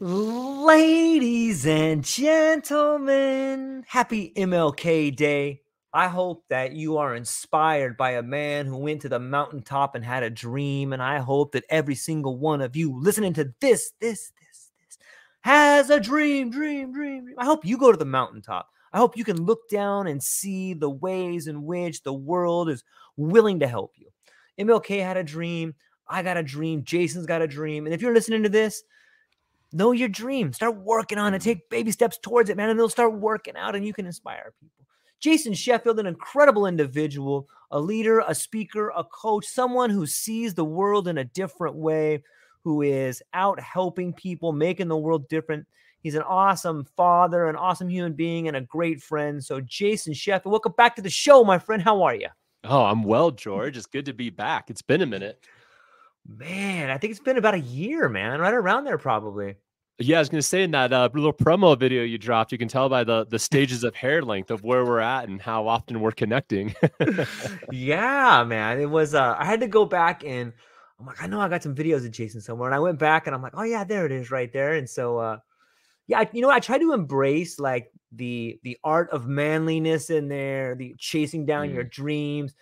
Ladies and gentlemen, happy MLK Day. I hope that you are inspired by a man who went to the mountaintop and had a dream. And I hope that every single one of you listening to this has a dream. I hope you go to the mountaintop. I hope you can look down and see the ways in which the world is willing to help you. MLK had a dream. I got a dream. Jason's got a dream. And if you're listening to this, know your dream. Start working on it. Take baby steps towards it, man, and they'll start working out and you can inspire people. Jason Sheffield, an incredible individual, a leader, a speaker, a coach, someone who sees the world in a different way, who is out helping people, making the world different. He's an awesome father, an awesome human being, and a great friend. So Jason Sheffield, welcome back to the show, my friend. How are you? Oh, I'm well, George. It's good to be back. It's been a minute. Man, I think it's been about a year, man. Right around there, probably. Yeah, I was going to say in that little promo video you dropped, you can tell by the stages of hair length of where we're at and how often we're connecting. Yeah, man. It was, I had to go back and I'm like, I know I got some videos of Jason somewhere. And I went back and I'm like, oh yeah, there it is right there. And so, yeah, I try to embrace like the art of manliness in there, the chasing down your dreams,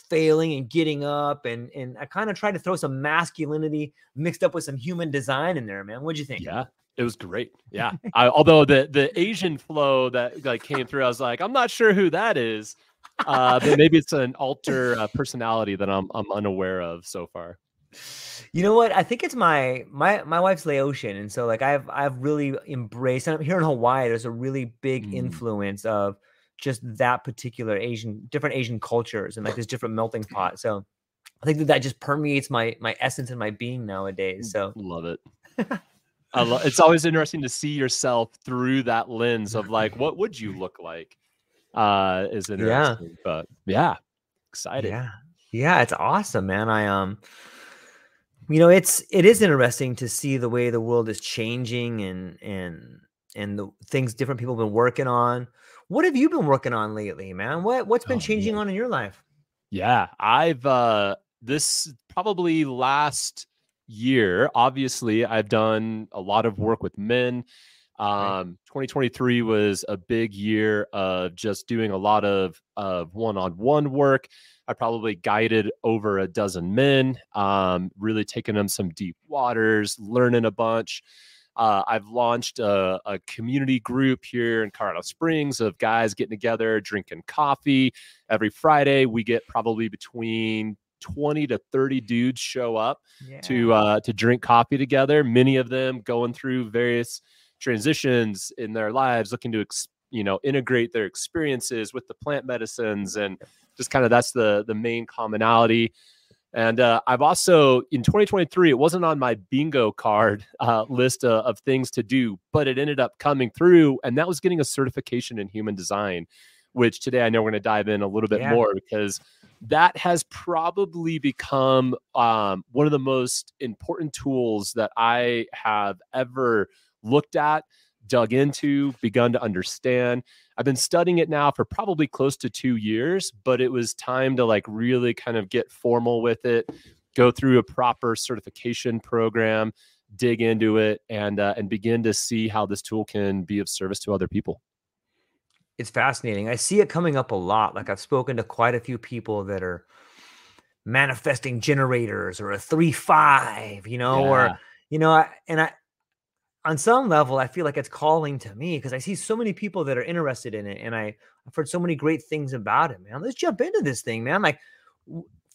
failing and getting up. And I kind of try to throw some masculinity mixed up with some human design in there, man. What'd you think? Yeah, it was great. Yeah. Although the Asian flow that like came through, I was like, I'm not sure who that is. But maybe it's an alter personality that I'm unaware of so far. You know what? I think it's my wife's Laotian, and so like I've really embraced. And here in Hawaii, there's a really big influence of just that particular different Asian cultures, and like this different melting pot. So I think that just permeates my essence and my being nowadays. So love it. It's always interesting to see yourself through that lens of like, what would you look like? Is interesting, yeah. But yeah, excited. Yeah, it's awesome, man. It is interesting to see the way the world is changing and the things different people have been working on. What have you been working on lately, man? What's been changing on in your life? Yeah, I've this probably last year, obviously I've done a lot of work with men. 2023 was a big year of just doing a lot of one-on-one work. I probably guided over a dozen men, really taking them some deep waters, learning a bunch. I've launched a community group here in Colorado Springs of guys getting together, drinking coffee. Every Friday, we get probably between 20 to 30 dudes show up to drink coffee together. Many of them going through various transitions in their lives, looking to integrate their experiences with the plant medicines, and just kind of that's the main commonality. And I've also, in 2023, it wasn't on my bingo card list of things to do, but it ended up coming through, and that was getting a certification in human design, which today I know we're going to dive in a little bit more, because that has probably become one of the most important tools that I have ever looked at, dug into, begun to understand. I've been studying it now for probably close to 2 years, but it was time to like really kind of get formal with it, go through a proper certification program, dig into it, and begin to see how this tool can be of service to other people. It's fascinating. I see it coming up a lot. Like I've spoken to quite a few people that are manifesting generators or a 3-5, on some level, I feel like it's calling to me because I see so many people that are interested in it, and I've heard so many great things about it, man. Let's jump into this thing, man. Like,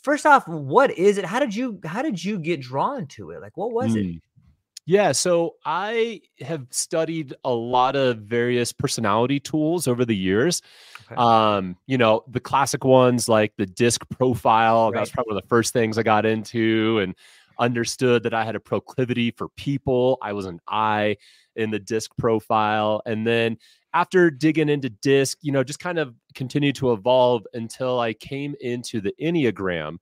first off, what is it? How did you get drawn to it? Like, what was it? Yeah, so I have studied a lot of various personality tools over the years. Okay. The classic ones like the disc profile. Right. That was probably one of the first things I got into, and understood that I had a proclivity for people. I was an I in the disc profile. And then after digging into disc, just kind of continued to evolve until I came into the Enneagram,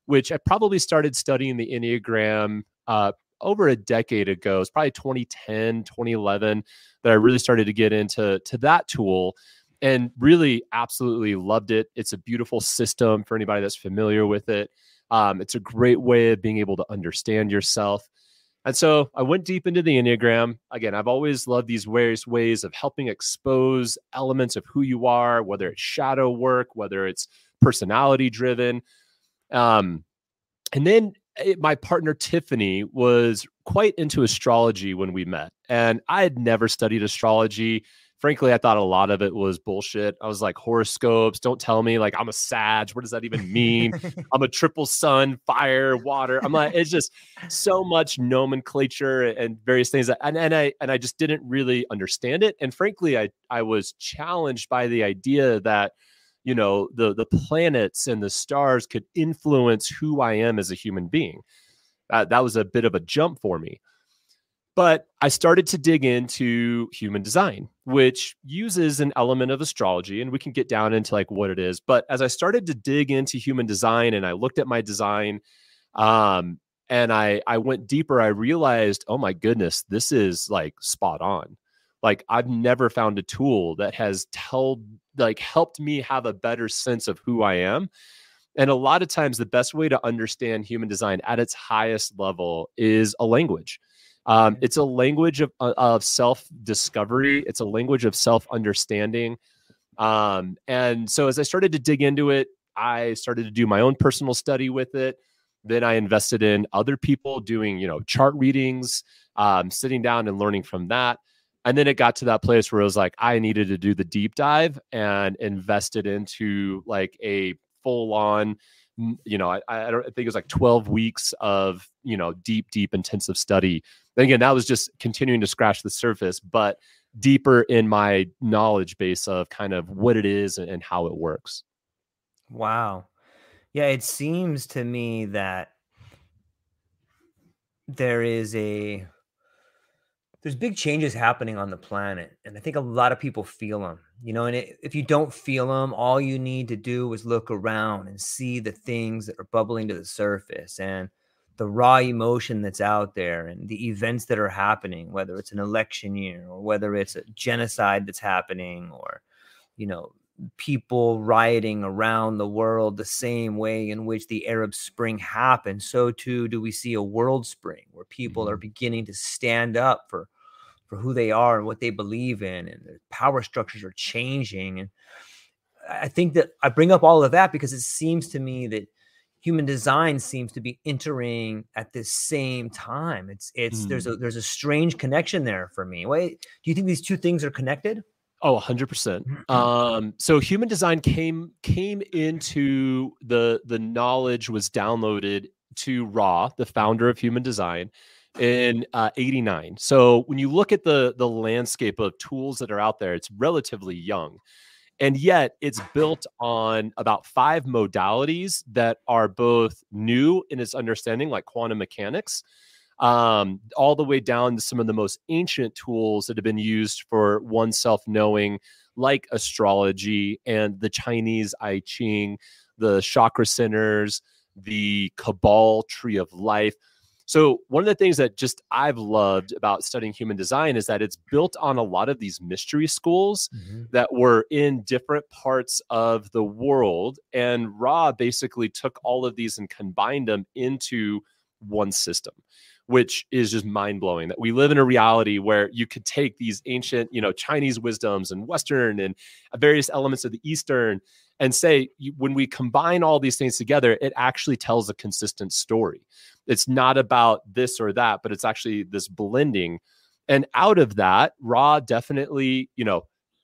which I probably started studying the Enneagram over a decade ago. It's probably 2010, 2011 that I really started to get into that tool, and really absolutely loved it. It's a beautiful system for anybody that's familiar with it. It's a great way of being able to understand yourself. And so I went deep into the Enneagram. Again, I've always loved these various ways of helping expose elements of who you are, whether it's shadow work, whether it's personality driven. Um, and then my partner, Tiffany, was quite into astrology when we met. And I had never studied astrology. Frankly, I thought a lot of it was bullshit. I was like, horoscopes, don't tell me like I'm a Sag. What does that even mean? I'm a triple sun, fire, water. I'm like, it's just so much nomenclature and various things. And I just didn't really understand it. And frankly, I was challenged by the idea that, you know, the planets and the stars could influence who I am as a human being. That was a bit of a jump for me. But I started to dig into human design, which uses an element of astrology, and we can get down into like what it is. But as I started to dig into human design and I looked at my design, and I went deeper, I realized, oh my goodness, this is like spot on. Like I've never found a tool that has helped me have a better sense of who I am. And a lot of times the best way to understand human design at its highest level is a language. It's a language of self-discovery. It's a language of self-understanding. And so as I started to dig into it, I started to do my own personal study with it. Then I invested in other people doing, chart readings, sitting down and learning from that. And then it got to that place where it was like, I needed to do the deep dive and invested into like a full on, I don't think it was like 12 weeks of, deep intensive study. And again, that was just continuing to scratch the surface, but deeper in my knowledge base of kind of what it is and how it works. Wow. Yeah, it seems to me that there's big changes happening on the planet, and I think a lot of people feel them, and if you don't feel them, all you need to do is look around and see the things that are bubbling to the surface and the raw emotion that's out there and the events that are happening, whether it's an election year or whether it's a genocide that's happening or, people rioting around the world the same way in which the Arab Spring happened. So too do we see a world spring where people are beginning to stand up for who they are and what they believe in, and their power structures are changing. And I think that I bring up all of that because it seems to me that human design seems to be entering at the same time. There's a strange connection there for me. Wait, do you think these two things are connected? Oh, 100%. So human design came into the knowledge was downloaded to Ra, the founder of human design, in 89. So when you look at the landscape of tools that are out there, it's relatively young. And yet it's built on about 5 modalities that are both new in its understanding, like quantum mechanics, all the way down to some of the most ancient tools that have been used for oneself knowing, like astrology and the Chinese I Ching, the chakra centers, the Kabbalah tree of life. So one of the things that just I've loved about studying human design is that it's built on a lot of these mystery schools that were in different parts of the world. And Ra basically took all of these and combined them into one system, which is just mind-blowing that we live in a reality where you could take these ancient, Chinese wisdoms and Western and various elements of the Eastern and say, when we combine all these things together, it actually tells a consistent story. It's not about this or that, but it's actually this blending. And out of that, Ra definitely,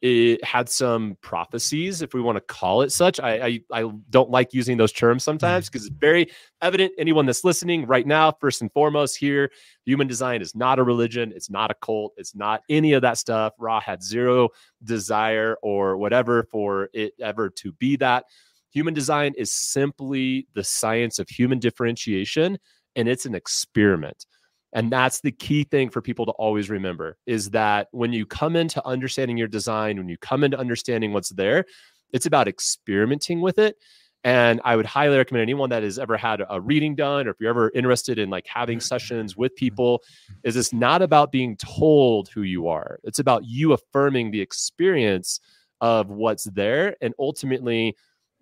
it had some prophecies, if we want to call it such. I don't like using those terms sometimes because it's very evident. Anyone that's listening right now, first and foremost here, human design is not a religion. It's not a cult. It's not any of that stuff. Ra had zero desire or whatever for it ever to be that. Human design is simply the science of human differentiation, and it's an experiment. And that's the key thing for people to always remember, is that when you come into understanding your design, when you come into understanding what's there, it's about experimenting with it. And I would highly recommend anyone that has ever had a reading done, or if you're ever interested in like having sessions with people, is it's not about being told who you are. It's about you affirming the experience of what's there. And ultimately,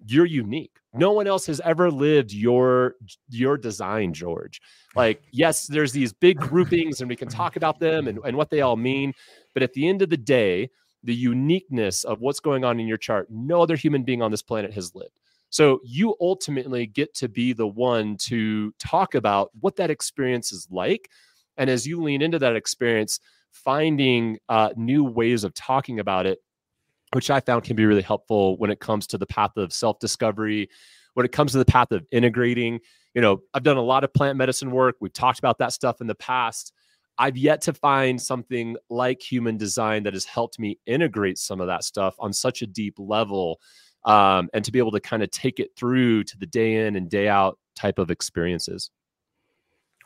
you're unique. No one else has ever lived your design, George. Like, yes, there's these big groupings and we can talk about them and what they all mean. But at the end of the day, the uniqueness of what's going on in your chart, no other human being on this planet has lived. So you ultimately get to be the one to talk about what that experience is like. And as you lean into that experience, finding new ways of talking about it, which I found can be really helpful when it comes to the path of self-discovery, when it comes to the path of integrating. I've done a lot of plant medicine work. We've talked about that stuff in the past. I've yet to find something like human design that has helped me integrate some of that stuff on such a deep level, and to be able to kind of take it through to the day in and day out type of experiences.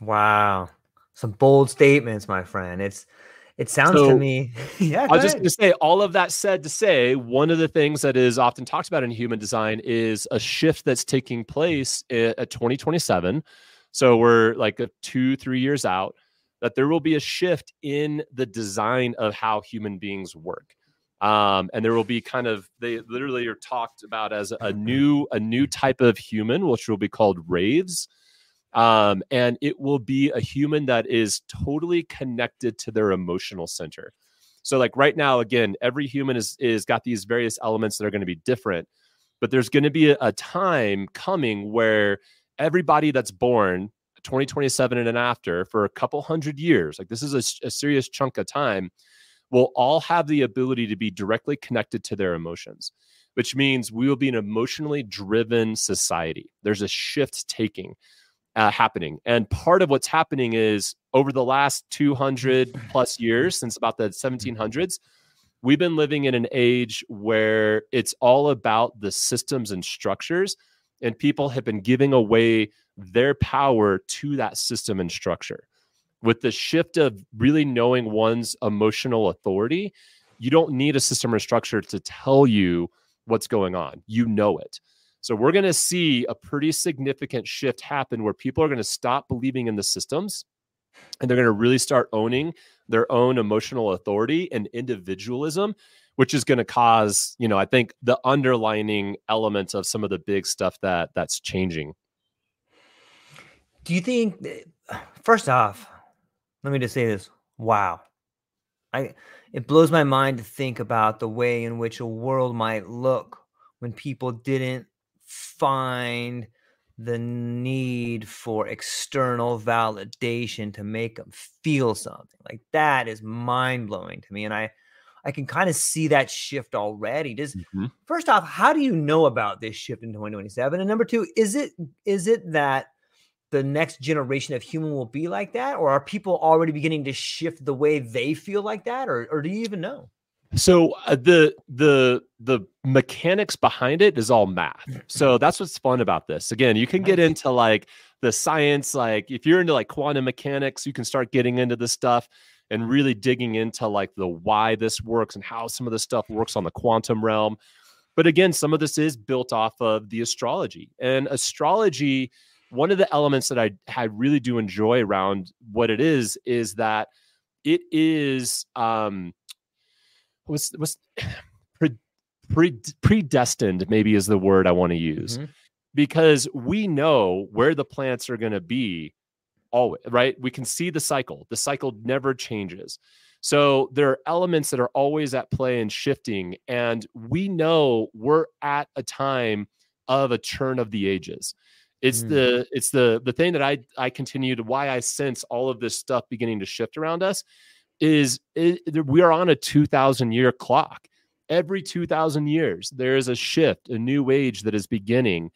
Wow. Some bold statements, my friend. It sounds to me. Yeah, I go was just ahead. going to say, all of that said to say, one of the things that is often talked about in human design is a shift that's taking place at 2027. So we're like 2-3 years out, that there will be a shift in the design of how human beings work. And there will be they literally are talked about as a new type of human, which will be called raves. And it will be a human that is totally connected to their emotional center. So like right now, again, every human is got these various elements that are going to be different, but there's going to be a time coming where everybody that's born 2027 and after for a couple hundred years, like this is a serious chunk of time, will all have the ability to be directly connected to their emotions, which means we will be an emotionally driven society. There's a shift happening. And part of what's happening is over the last 200 plus years, since about the 1700s, we've been living in an age where it's all about the systems and structures, and people have been giving away their power to that system and structure. With the shift of really knowing one's emotional authority, you don't need a system or structure to tell you what's going on. You know it. So we're going to see a pretty significant shift happen where people are going to stop believing in the systems, and they're going to really start owning their own emotional authority and individualism, which is going to cause, I think, the underlining elements of some of the big stuff that's changing. Do you think, first off, let me just say this. Wow. It blows my mind to think about the way in which a world might look when people didn't find the need for external validation to make them feel something. Like that is mind-blowing to me. And I can kind of see that shift already. First off, how do you know about this shift in 2027? And number two, is it that the next generation of human will be like that, or are people already beginning to shift the way they feel like that, or do you even know? So the mechanics behind it is all math. So that's what's fun about this. Again, you can get into like the science, like if you're into like quantum mechanics, you can start getting into this stuff and really digging into like the why this works and how some of this stuff works on the quantum realm. But again, some of this is built off of the astrology. And astrology, one of the elements that I really do enjoy around what it is that it is was predestined, maybe is the word I want to use, because we know where the planets are going to be always, right? We can see the cycle. The cycle never changes. So there are elements that are always at play and shifting, and we know we're at a time of a turn of the ages. It's the thing that I continue to, why I sense all of this stuff beginning to shift around us is we are on a 2,000-year clock. Every 2,000 years, there is a shift, a new age that is beginning.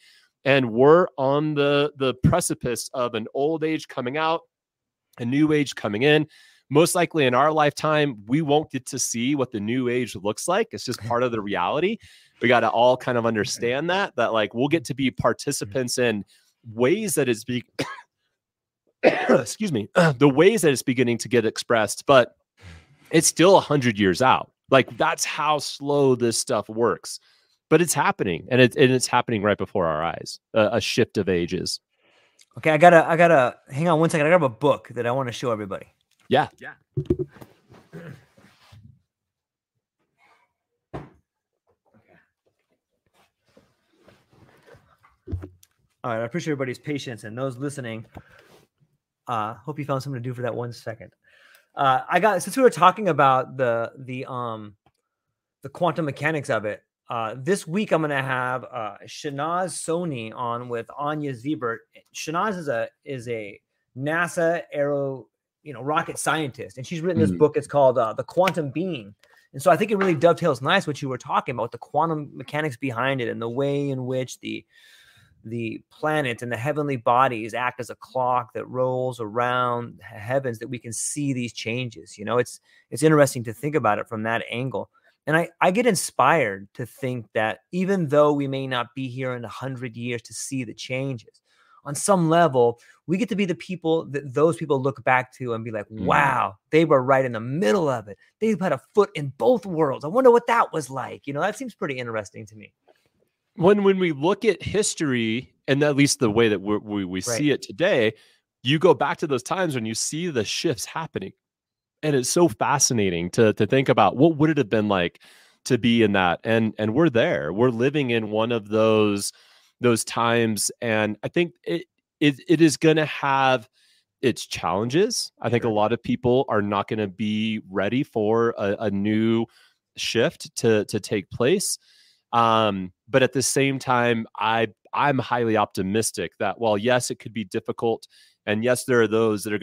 And we're on the precipice of an old age coming out, a new age coming in. Most likely in our lifetime, we won't get to see what the new age looks like. It's just part of the reality. We got to all kind of understand that like we'll get to be participants in ways that it's excuse me, the ways that it's beginning to get expressed, but it's still 100 years out. Like that's how slow this stuff works, but it's happening, and it's happening right before our eyes. A shift of ages. Okay, I gotta hang on one second. I got a book that I want to show everybody. Yeah. All right, I appreciate everybody's patience and those listening. Hope you found something to do for that 1 second. Since we were talking about the quantum mechanics of it, this week I'm gonna have Shanaz Soni on with Anya Ziebert. Shanaz is a NASA rocket scientist, and she's written this book. It's called The Quantum Being. And so I think it really dovetails nice what you were talking about, the quantum mechanics behind it and the way in which the planets and the heavenly bodies act as a clock that rolls around heavens, that we can see these changes. It's interesting to think about it from that angle. And I get inspired to think that even though we may not be here in 100 years to see the changes, on some level, we get to be the people that those people look back to and be like, wow, they were right in the middle of it. They had a foot in both worlds. I wonder what that was like. That seems pretty interesting to me. When we look at history, and at least the way that we see it today, you go back to those times when you see the shifts happening. And it's so fascinating to think about what would it have been like to be in that. And we're there. We're living in one of those times. And I think it is going to have its challenges. I think a lot of people are not going to be ready for a new shift to take place. But at the same time, I'm highly optimistic that, while yes, it could be difficult, and yes, there are those that are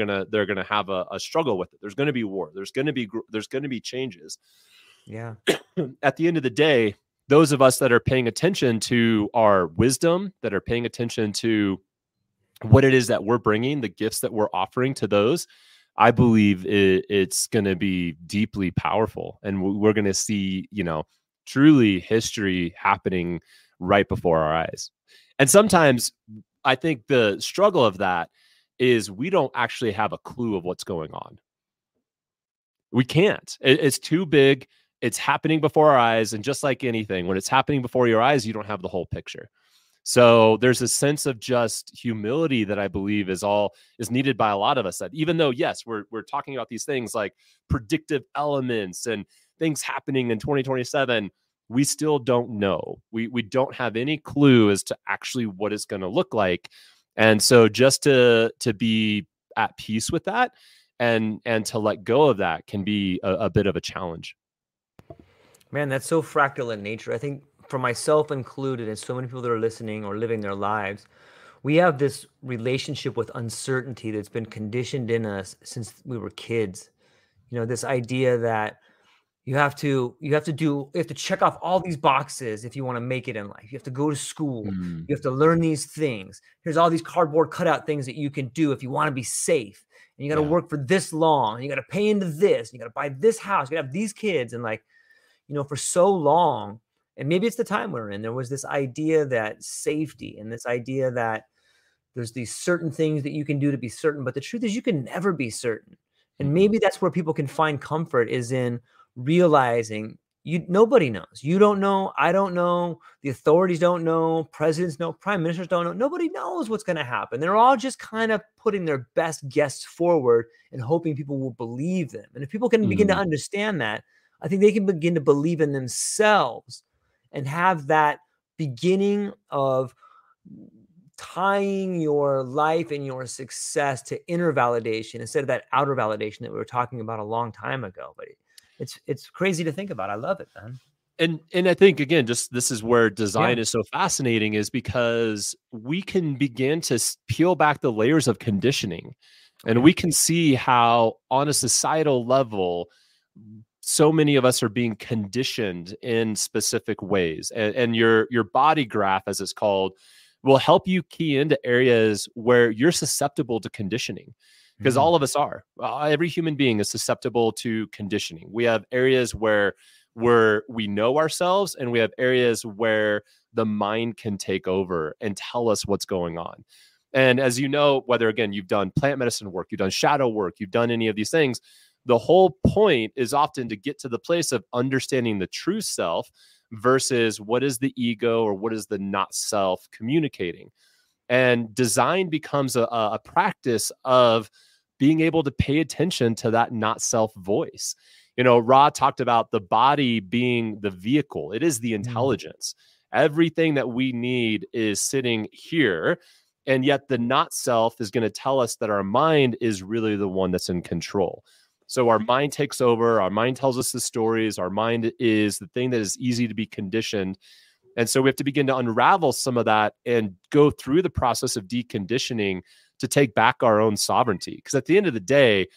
gonna have a struggle with it. There's going to be war. There's going to be changes. Yeah. At the end of the day, those of us that are paying attention to our wisdom, that are paying attention to what it is that we're bringing, the gifts that we're offering to those, I believe it's going to be deeply powerful, and we're going to see, truly history happening right before our eyes. And sometimes I think the struggle of that is we don't actually have a clue of what's going on. We can't. It's too big. It's happening before our eyes. And just like anything, when it's happening before your eyes, you don't have the whole picture. So there's a sense of just humility that I believe is needed by a lot of us, that even though, yes, we're talking about these things like predictive elements and things happening in 2027, we still don't know. We don't have any clue as to actually what it's going to look like. And so just to be at peace with that and to let go of that can be a bit of a challenge. Man, that's so fractal in nature. I think, for myself included, and so many people that are listening or living their lives, we have this relationship with uncertainty that's been conditioned in us since we were kids. This idea that you have to check off all these boxes if you want to make it in life. You have to go to school. You have to learn these things. Here's all these cardboard cutout things that you can do if you want to be safe. And you got to work for this long. And you got to pay into this. You got to buy this house. You got to have these kids. And for so long, and maybe it's the time we're in, there was this idea that safety and this idea that there's these certain things that you can do to be certain. But the truth is, you can never be certain. And maybe that's where people can find comfort, is in realizing nobody knows. You don't know. I don't know. The authorities don't know. Presidents know. Prime ministers don't know. Nobody knows what's going to happen. They're all just kind of putting their best guess forward and hoping people will believe them. And if people can begin to understand that, I think they can begin to believe in themselves and have that beginning of tying your life and your success to inner validation instead of that outer validation that we were talking about a long time ago. But it's crazy to think about. I love it, man. And I think, again, just this is where design is so fascinating, is because we can begin to peel back the layers of conditioning, and we can see how, on a societal level, so many of us are being conditioned in specific ways. And your body graph, as it's called, will help you key into areas where you're susceptible to conditioning. Because all of us are. Every human being is susceptible to conditioning. We have areas where we know ourselves, and we have areas where the mind can take over and tell us what's going on. And as you know, whether, again, you've done plant medicine work, you've done shadow work, you've done any of these things, the whole point is often to get to the place of understanding the true self versus what is the ego or what is the not self communicating. And design becomes a practice of being able to pay attention to that not self voice. Ra talked about the body being the vehicle. It is the intelligence. Everything that we need is sitting here. And yet the not self is going to tell us that our mind is really the one that's in control. So our mind takes over, our mind tells us the stories, our mind is the thing that is easy to be conditioned. And so we have to begin to unravel some of that and go through the process of deconditioning to take back our own sovereignty. Because at the end of the day,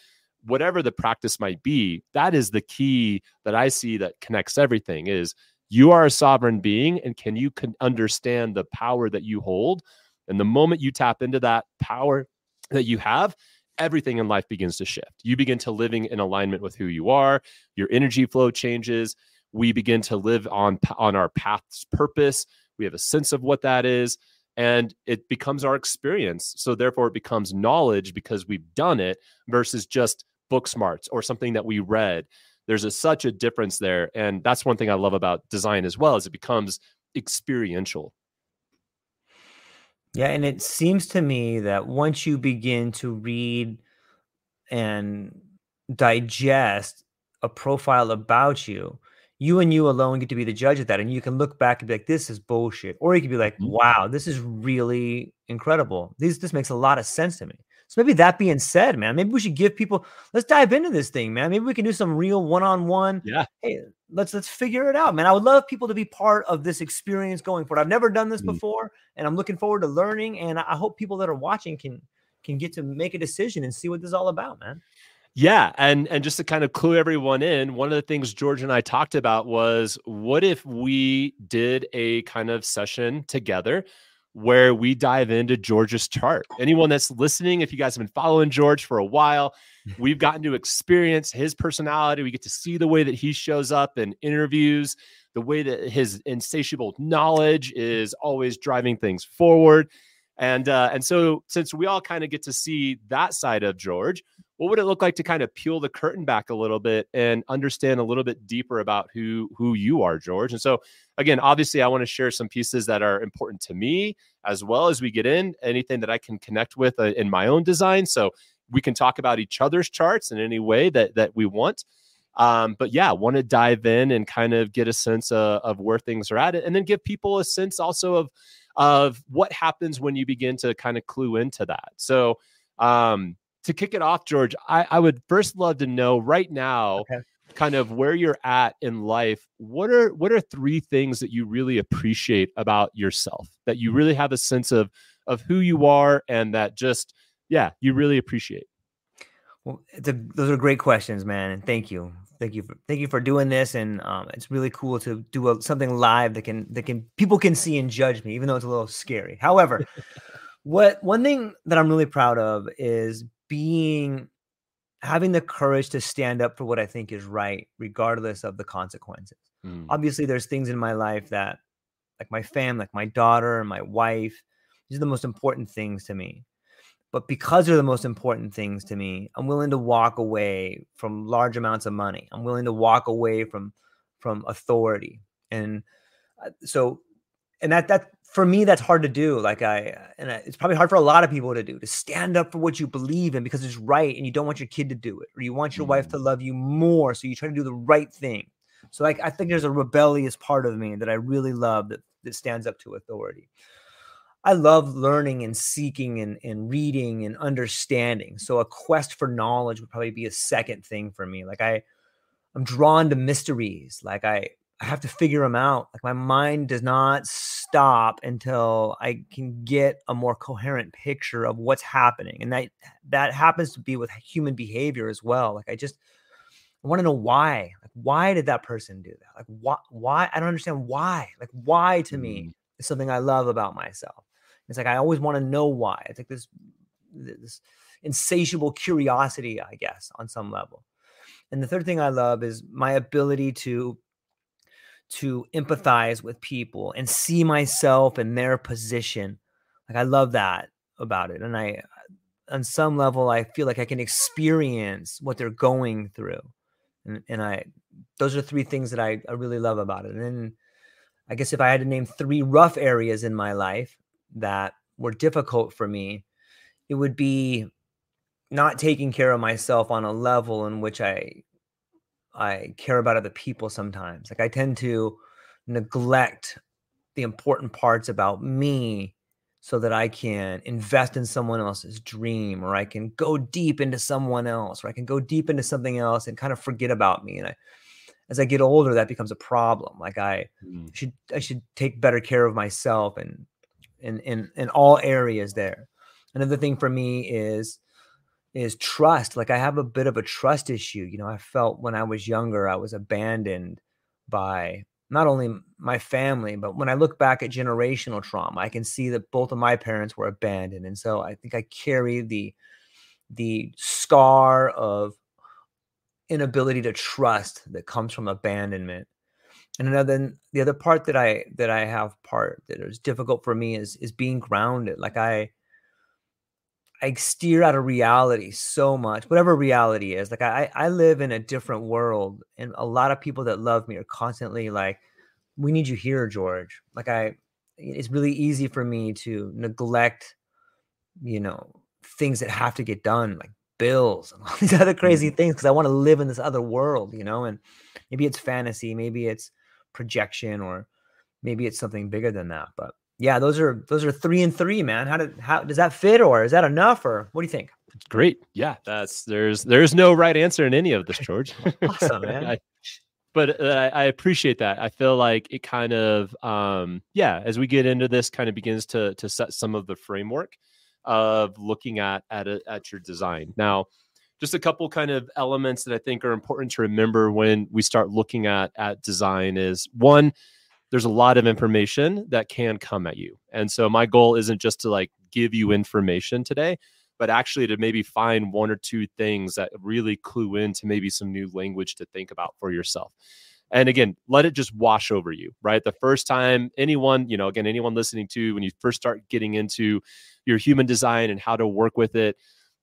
whatever the practice might be, that is the key that I see that connects everything is you are a sovereign being, and can you understand the power that you hold? And the moment you tap into that power that you have, everything in life begins to shift. You begin to living in alignment with who you are. Your energy flow changes. We begin to live on our path's purpose. We have a sense of what that is, and it becomes our experience. So therefore it becomes knowledge because we've done it versus just book smarts or something that we read. There's such a difference there. And that's one thing I love about design as well, is it becomes experiential. Yeah, and it seems to me that once you begin to read and digest a profile about you, you and you alone get to be the judge of that. And you can look back and be like, this is bullshit. Or you could be like, Mhm. wow, this is really incredible. This makes a lot of sense to me. So maybe that being said, man, maybe we should give people, let's dive into this thing, man. Maybe we can do some real one-on-one. Yeah. Hey, let's figure it out, man. I would love people to be part of this experience going forward. I've never done this Mm. before, and I'm looking forward to learning. And I hope people that are watching can get to make a decision and see what this is all about, man. Yeah, and just to kind of clue everyone in, one of the things George and I talked about was, what if we did a kind of session together where we dive into George's chart? Anyone that's listening, if you guys have been following George for a while, we've gotten to experience his personality. We get to see the way that he shows up in interviews, the way that his insatiable knowledge is always driving things forward. And so since we all kind of get to see that side of George, what would it look like to kind of peel the curtain back a little bit and understand a little bit deeper about who you are, George? And so again, obviously I want to share some pieces that are important to me, as well as we get in anything that I can connect with in my own design. So we can talk about each other's charts in any way that we want. But yeah, want to dive in and kind of get a sense of where things are at, and then give people a sense also of what happens when you begin to kind of clue into that. So to kick it off, George, I would first love to know right now, Okay. kind of where you're at in life. What are three things that you really appreciate about yourself, that you really have a sense of who you are, and that just, yeah, you really appreciate? Well, those are great questions, man, and thank you, thank you for doing this. And it's really cool to do something live that can people can see and judge me, even though it's a little scary. However, one thing that I'm really proud of is having the courage to stand up for what I think is right, regardless of the consequences. Mm, Obviously, there's things in my life that, like my family, like my daughter and my wife, these are the most important things to me. But because they're the most important things to me, I'm willing to walk away from large amounts of money. I'm willing to walk away from authority. And so, and that for me, that's hard to do. It's probably hard for a lot of people to do, to stand up for what you believe in because it's right, and you don't want your kid to do it, or you want your wife mm, to love you more, so you try to do the right thing. So, like, I think there's a rebellious part of me that I really love that stands up to authority. I love learning and seeking and reading and understanding. So a quest for knowledge would probably be a second thing for me. Like I'm drawn to mysteries. Like I have to figure them out. Like my mind does not stop until I can get a more coherent picture of what's happening. And that happens to be with human behavior as well. Like I want to know why. Like, why did that person do that? Like, why? I don't understand why. Like, why to me mm, is something I love about myself. It's like I always want to know why. It's like this insatiable curiosity, I guess, on some level. And the third thing I love is my ability to empathize with people and see myself in their position. Like I love that about it. And on some level, I feel like I can experience what they're going through. And those are three things that I really love about it. And then I guess if I had to name three rough areas in my life that were difficult for me, it would be not taking care of myself on a level in which I care about other people sometimes. Like I tend to neglect the important parts about me so that I can invest in someone else's dream, or I can go deep into someone else, or I can go deep into something else and kind of forget about me. And as I get older, that becomes a problem. Like I should take better care of myself and in all areas there. Another thing for me is trust. Like I have a bit of a trust issue. You know, I felt when I was younger, I was abandoned by not only my family, but when I look back at generational trauma, I can see that both of my parents were abandoned. And so I think I carry the scar of inability to trust that comes from abandonment. And the other part that I have part that is difficult for me is being grounded. Like I steer out of reality so much, whatever reality is. Like I live in a different world, and a lot of people that love me are constantly like, "We need you here, George." Like it's really easy for me to neglect, you know, things that have to get done, like bills and all these other crazy things, because I want to live in this other world, you know. And maybe it's fantasy, maybe it's projection, or maybe it's something bigger than that. But yeah, those are 3 and 3, man. How does that fit, or is that enough, or what do you think? Great. Yeah, there's no right answer in any of this, George. Awesome, man. But I appreciate that. I feel like it kind of, as we get into this, kind of begins to set some of the framework of looking at your design. Now, just a couple kind of elements that I think are important to remember when we start looking at design is, one, there's a lot of information that can come at you. And so my goal isn't just to like give you information today, but actually to maybe find one or two things that really clue into maybe some new language to think about for yourself. And again, let it just wash over you, right? The first time anyone listening to, when you first start getting into your human design and how to work with it,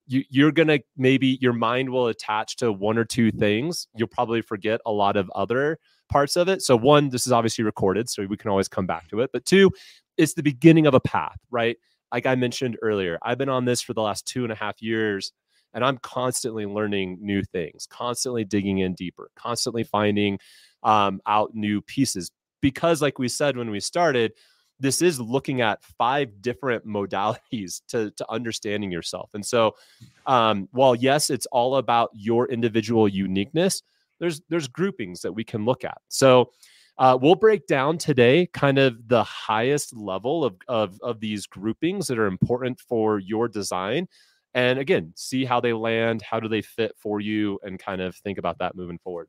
you're going to, maybe your mind will attach to one or two things. You'll probably forget a lot of other parts of it. So one, this is obviously recorded, so we can always come back to it. But two, it's the beginning of a path, right? Like I mentioned earlier, I've been on this for the last 2.5 years, and I'm constantly learning new things, constantly digging in deeper, constantly finding out new pieces. Because like we said when we started, this is looking at 5 different modalities to understanding yourself. And so while yes, it's all about your individual uniqueness, there's groupings that we can look at. So we'll break down today kind of the highest level of these groupings that are important for your design. And again, see how they land, how do they fit for you, and kind of think about that moving forward.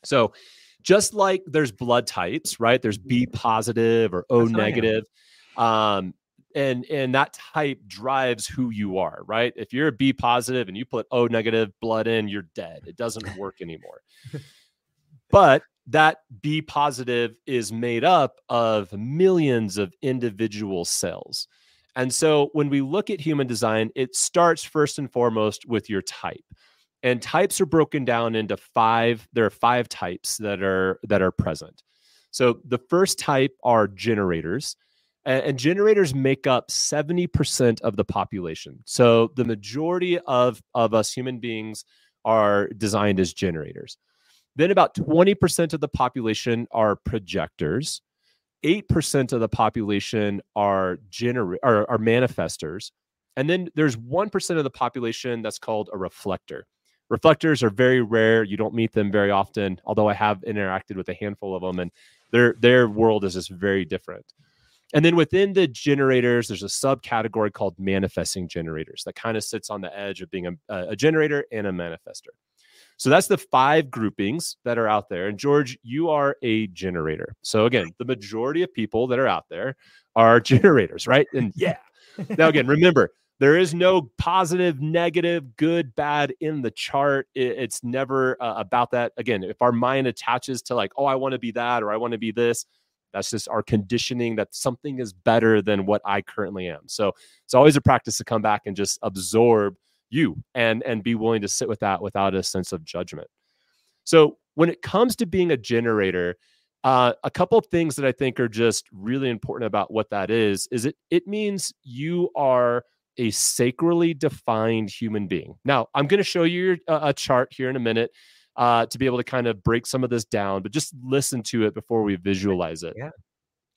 So just like there's blood types, right? There's B positive or O negative. And that type drives who you are, right? If you're a B positive and you put O negative blood in, you're dead. It doesn't work anymore. But that B positive is made up of millions of individual cells. And so when we look at human design, it starts first and foremost with your type. And types are broken down into 5. There are 5 types that are present. So the first type are generators. And generators make up 70% of the population. So the majority of us human beings are designed as generators. Then about 20% of the population are projectors. 8% of the population are manifestors. And then there's 1% of the population that's called a reflector. Reflectors are very rare. You don't meet them very often, although I have interacted with a handful of them, and their world is just very different. And then within the generators, there's a subcategory called manifesting generators that kind of sits on the edge of being a generator and a manifestor. So that's the 5 groupings that are out there. And George, you are a generator. So again, the majority of people that are out there are generators, right? And yeah. Now again, remember, there is no positive, negative, good, bad in the chart. It's never about that. Again, if our mind attaches to like, oh, I want to be that, or I want to be this, that's just our conditioning that something is better than what I currently am. So it's always a practice to come back and just absorb you and be willing to sit with that without a sense of judgment. So when it comes to being a generator, a couple of things that I think are just really important about what that is it means you are a sacrally defined human being. Now, I'm going to show you a chart here in a minute to be able to kind of break some of this down, but just listen to it before we visualize it. Yeah.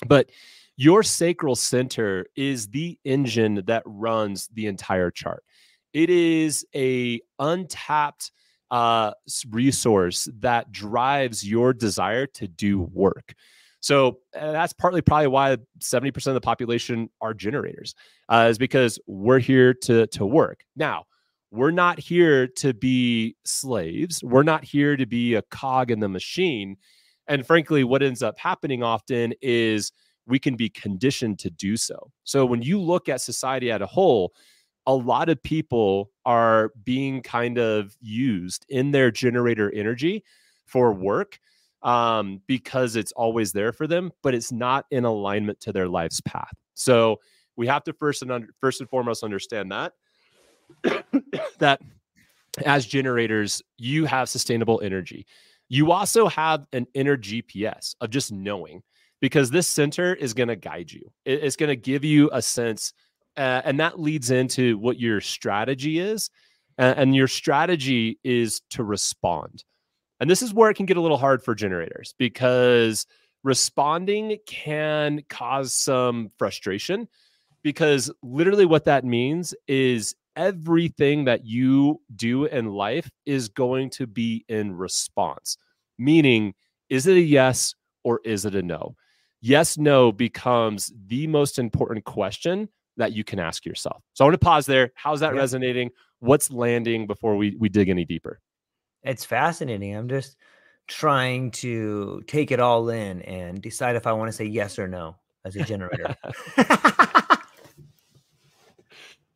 But your sacral center is the engine that runs the entire chart. It is a untapped resource that drives your desire to do work. So that's partly probably why 70% of the population are generators, is because we're here to work. Now, we're not here to be slaves. We're not here to be a cog in the machine. And frankly, what ends up happening often is we can be conditioned to do so. So when you look at society as a whole, a lot of people are being kind of used in their generator energy for work, because it's always there for them, but it's not in alignment to their life's path. So we have to first and foremost understand that that as generators, you have sustainable energy. You also have an inner GPS of just knowing, because this center is going to guide you. It's going to give you a sense, and that leads into what your strategy is. And your strategy is to respond. And this is where it can get a little hard for generators, because responding can cause some frustration, because literally what that means is everything that you do in life is going to be in response. Meaning, is it a yes or is it a no? Yes, no becomes the most important question that you can ask yourself. So I want to pause there. How's that resonating? What's landing before we dig any deeper? It's fascinating. I'm just trying to take it all in and decide if I want to say yes or no as a generator.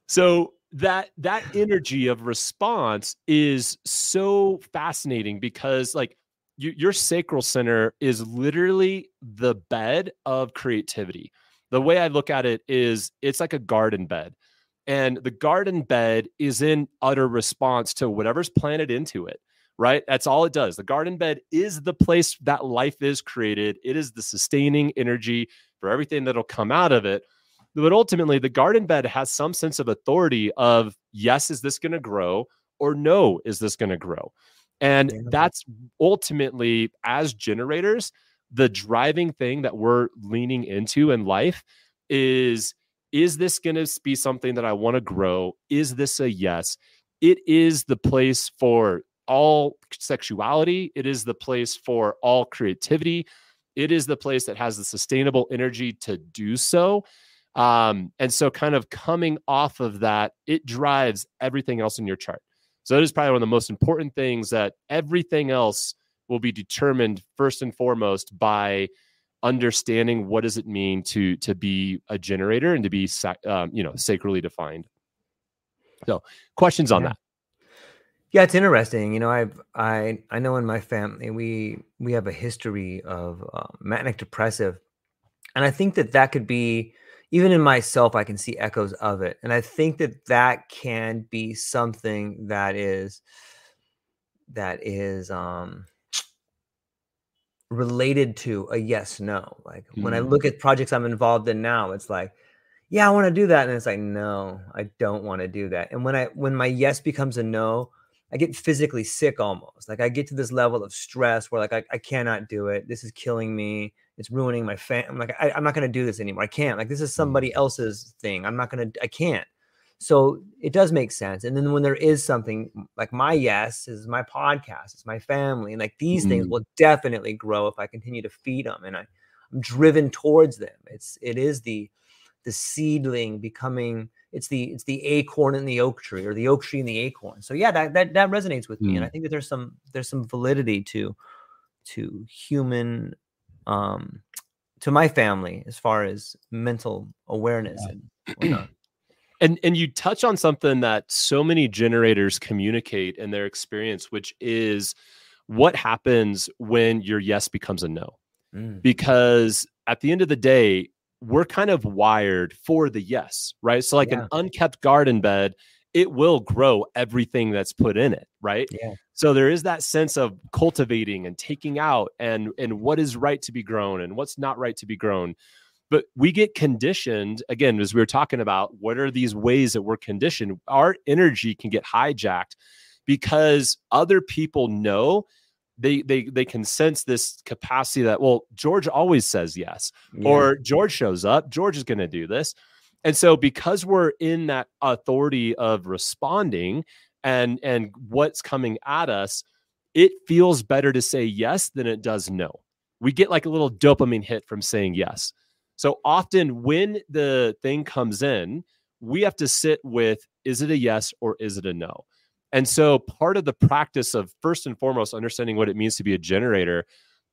So that energy of response is so fascinating, because like your sacral center is literally the bed of creativity. The way I look at it is it's like a garden bed, and the garden bed is in utter response to whatever's planted into it, right? That's all it does. The garden bed is the place that life is created. It is the sustaining energy for everything that'll come out of it. But ultimately, the garden bed has some sense of authority of, yes, is this going to grow? Or no, is this going to grow? And that's ultimately, as generators, the driving thing that we're leaning into in life is this going to be something that I want to grow? Is this a yes? It is the place for all sexuality. It is the place for all creativity. It is the place that has the sustainable energy to do so. And so kind of coming off of that, it drives everything else in your chart. So it is probably one of the most important things, that everything else will be determined first and foremost by understanding what does it mean to be a generator and to be sacrally defined. So questions on that? Yeah, it's interesting. You know, I know in my family we have a history of manic depressive, and I think that could be, even in myself, I can see echoes of it. And I think that can be something that is related to a yes, no. Like when I look at projects I'm involved in now, it's like, yeah, I want to do that. And it's like, no, I don't want to do that. And when my yes becomes a no, I get physically sick almost. Like I get to this level of stress where like I cannot do it. This is killing me. It's ruining my family. I'm like, I'm not going to do this anymore. I can't. Like this is somebody else's thing. I can't. So it does make sense. And then when there is something like my yes is my podcast, it's my family, and like these things will definitely grow if I continue to feed them, and I'm driven towards them. It is the seedling becoming, it's the acorn in the oak tree, or the oak tree in the acorn. So yeah, that resonates with me, and I think that there's some validity to human, to my family as far as mental awareness and whatnot. And you touch on something that so many generators communicate in their experience, which is what happens when your yes becomes a no. Because at the end of the day, we're kind of wired for the yes, right? So like an unkept garden bed, it will grow everything that's put in it, right? Yeah. So there is that sense of cultivating and taking out and what is right to be grown and what's not right to be grown. But we get conditioned, again, as we were talking about, what are these ways that we're conditioned? Our energy can get hijacked because other people know they can sense this capacity that, well, George always says yes, Yeah. or George shows up, George is going to do this. And so because we're in that authority of responding and what's coming at us, it feels better to say yes than it does no. We get like a little dopamine hit from saying yes. So often when the thing comes in, we have to sit with, is it a yes or is it a no? And so part of the practice of, first and foremost, understanding what it means to be a generator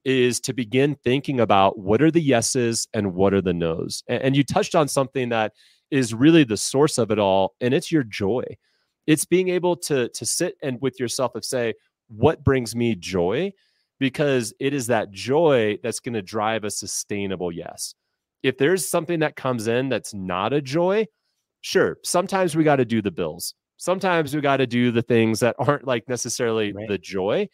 is to begin thinking about what are the yeses and what are the nos. And you touched on something that is really the source of it all, and it's your joy. It's being able to sit and with yourself and say, what brings me joy? Because it is that joy that's going to drive a sustainable yes. If there's something that comes in that's not a joy, sure, sometimes we got to do the bills. Sometimes we got to do the things that aren't like necessarily Right. the joy.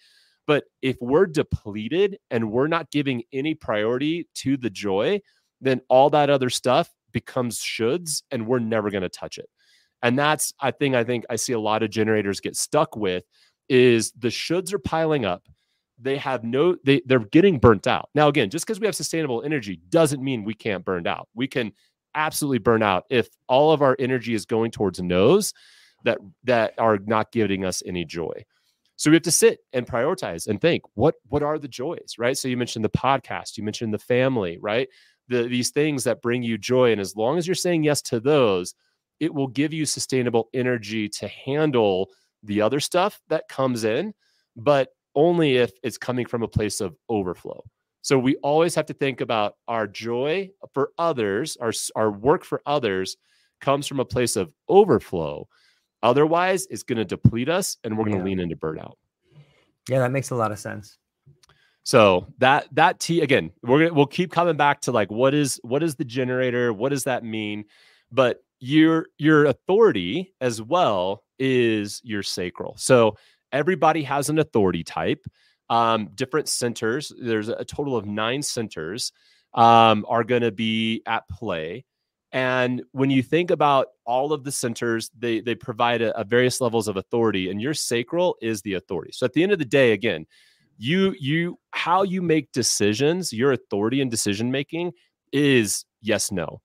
But if we're depleted and we're not giving any priority to the joy, then all that other stuff becomes shoulds and we're never going to touch it. And that's, I think I see a lot of generators get stuck with is the shoulds are piling up. They have they're getting burnt out. Now, again, just because we have sustainable energy doesn't mean we can't burn out. We can absolutely burn out if all of our energy is going towards no's that are not giving us any joy. So we have to sit and prioritize and think, what are the joys, right? So you mentioned the podcast, you mentioned the family, right? These things that bring you joy. And as long as you're saying yes to those, it will give you sustainable energy to handle the other stuff that comes in, but only if it's coming from a place of overflow. So we always have to think about our joy for others, our work for others comes from a place of overflow. Otherwise, it's going to deplete us and we're going to lean into burnout. Yeah, that makes a lot of sense. So again, we'll keep coming back to like what is the generator? What does that mean? But your authority as well is your sacral. So everybody has an authority type. Different centers. There's a total of 9 centers are going to be at play. And when you think about all of the centers, they provide a various levels of authority, and your sacral is the authority. So at the end of the day, again, how you make decisions, your authority in decision making is yes, no.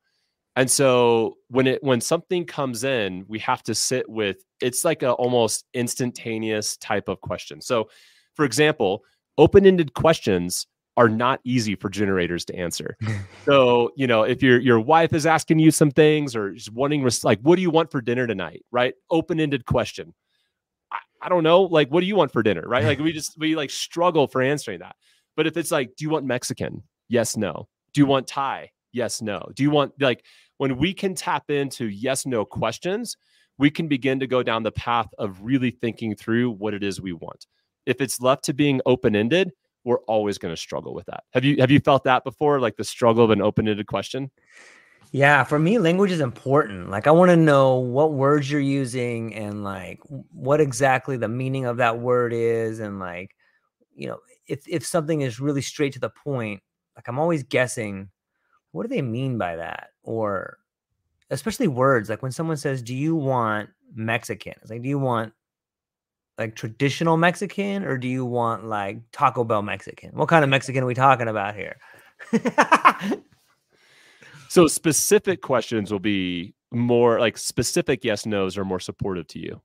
And so when something comes in, we have to sit with, it's like a almost instantaneous type of question. So for example, open-ended questions are not easy for generators to answer. So, if your wife is asking you some things or just wanting, like, what do you want for dinner tonight? Right? Open-ended question. I don't know. Like, what do you want for dinner? Right? Like we like struggle for answering that. But if it's like, do you want Mexican? Yes, no. Do you want Thai? Yes, no. Do you want, like, when we can tap into yes, no questions, we can begin to go down the path of really thinking through what it is we want. If it's left to being open-ended, we're always going to struggle with that. Have you felt that before? Like the struggle of an open-ended question? Yeah, for me, language is important. Like, I want to know what words you're using and like what exactly the meaning of that word is. And like, if something is really straight to the point, like I'm always guessing, what do they mean by that? Or especially words, like when someone says, do you want Mexican? It's like, do you want like traditional Mexican or do you want like Taco Bell Mexican? What kind of Mexican are we talking about here? So specific questions will be more like specific yes, no's are more supportive to you.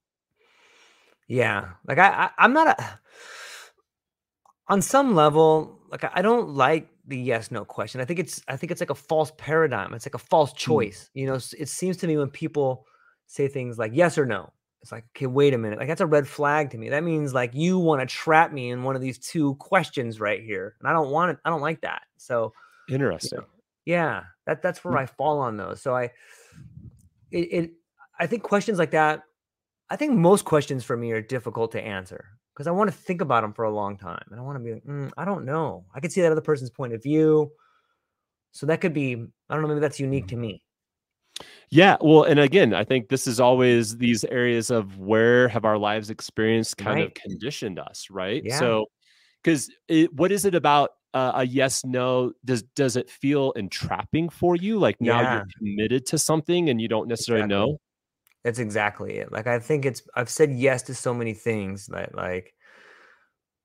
Yeah. Like I'm not on some level, like I don't like the yes, no question. I think it's like a false paradigm. It's like a false choice. It seems to me when people say things like yes or no, it's like, okay, wait a minute. Like that's a red flag to me. That means like you want to trap me in one of these 2 questions right here. And I don't want it. I don't like that. So, Interesting. Yeah, that's where I fall on those. So I think questions like that, I think most questions for me are difficult to answer because I want to think about them for a long time. And I want to be like, I don't know. I could see that other person's point of view. So that could be, I don't know, maybe that's unique to me. Yeah. Well, and again, I think this is always these areas of where have our lives experienced kind of Right. conditioned us, right? Yeah. So, because what is it about a yes, no? Does it feel entrapping for you? Like now Yeah. you're committed to something and you don't necessarily Exactly. know? That's exactly it. Like I think I've said yes to so many things that like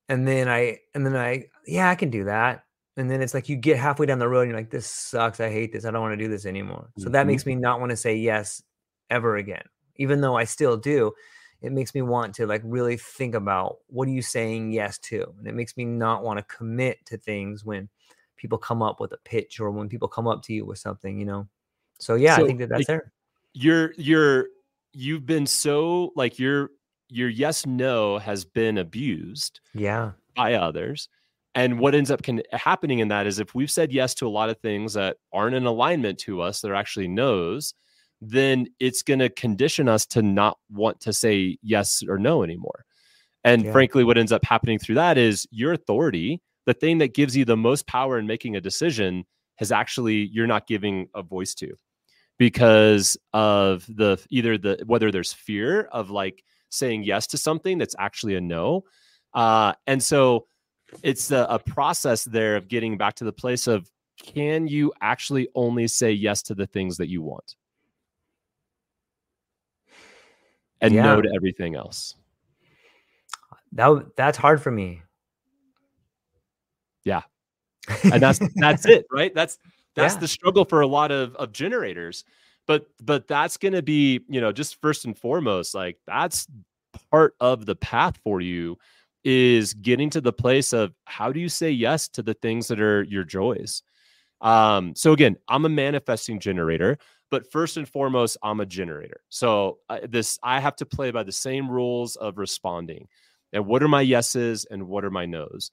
yeah, I can do that. And then it's like you get halfway down the road and you're like, this sucks. I hate this. I don't want to do this anymore. So that Mhm. makes me not want to say yes ever again. Even though I still do, it makes me want to like really think about what are you saying yes to? And it makes me not want to commit to things when people come up with a pitch or when people come up to you with something, you know? So yeah, I So think that that's like there. you've been so like your yes no has been abused Yeah. by others. And what ends up happening in that is if we've said yes to a lot of things that aren't in alignment to us, that are actually no's, then it's going to condition us to not want to say yes or no anymore. And Yeah. frankly, what ends up happening through that is your authority, the thing that gives you the most power in making a decision, has actually, you're not giving a voice to because of whether there's fear of like saying yes to something that's actually a no. And so it's a process there of getting back to the place of, can you actually only say yes to the things that you want and no Yeah. to everything else? That's hard for me. Yeah. And that's it, right? That's Yeah. the struggle for a lot of generators. But that's going to be, just first and foremost, like that's part of the path for you, is getting to the place of how do you say yes to the things that are your joys. So again, I'm a manifesting generator, but first and foremost, I'm a generator. So I have to play by the same rules of responding. And what are my yeses and what are my nos?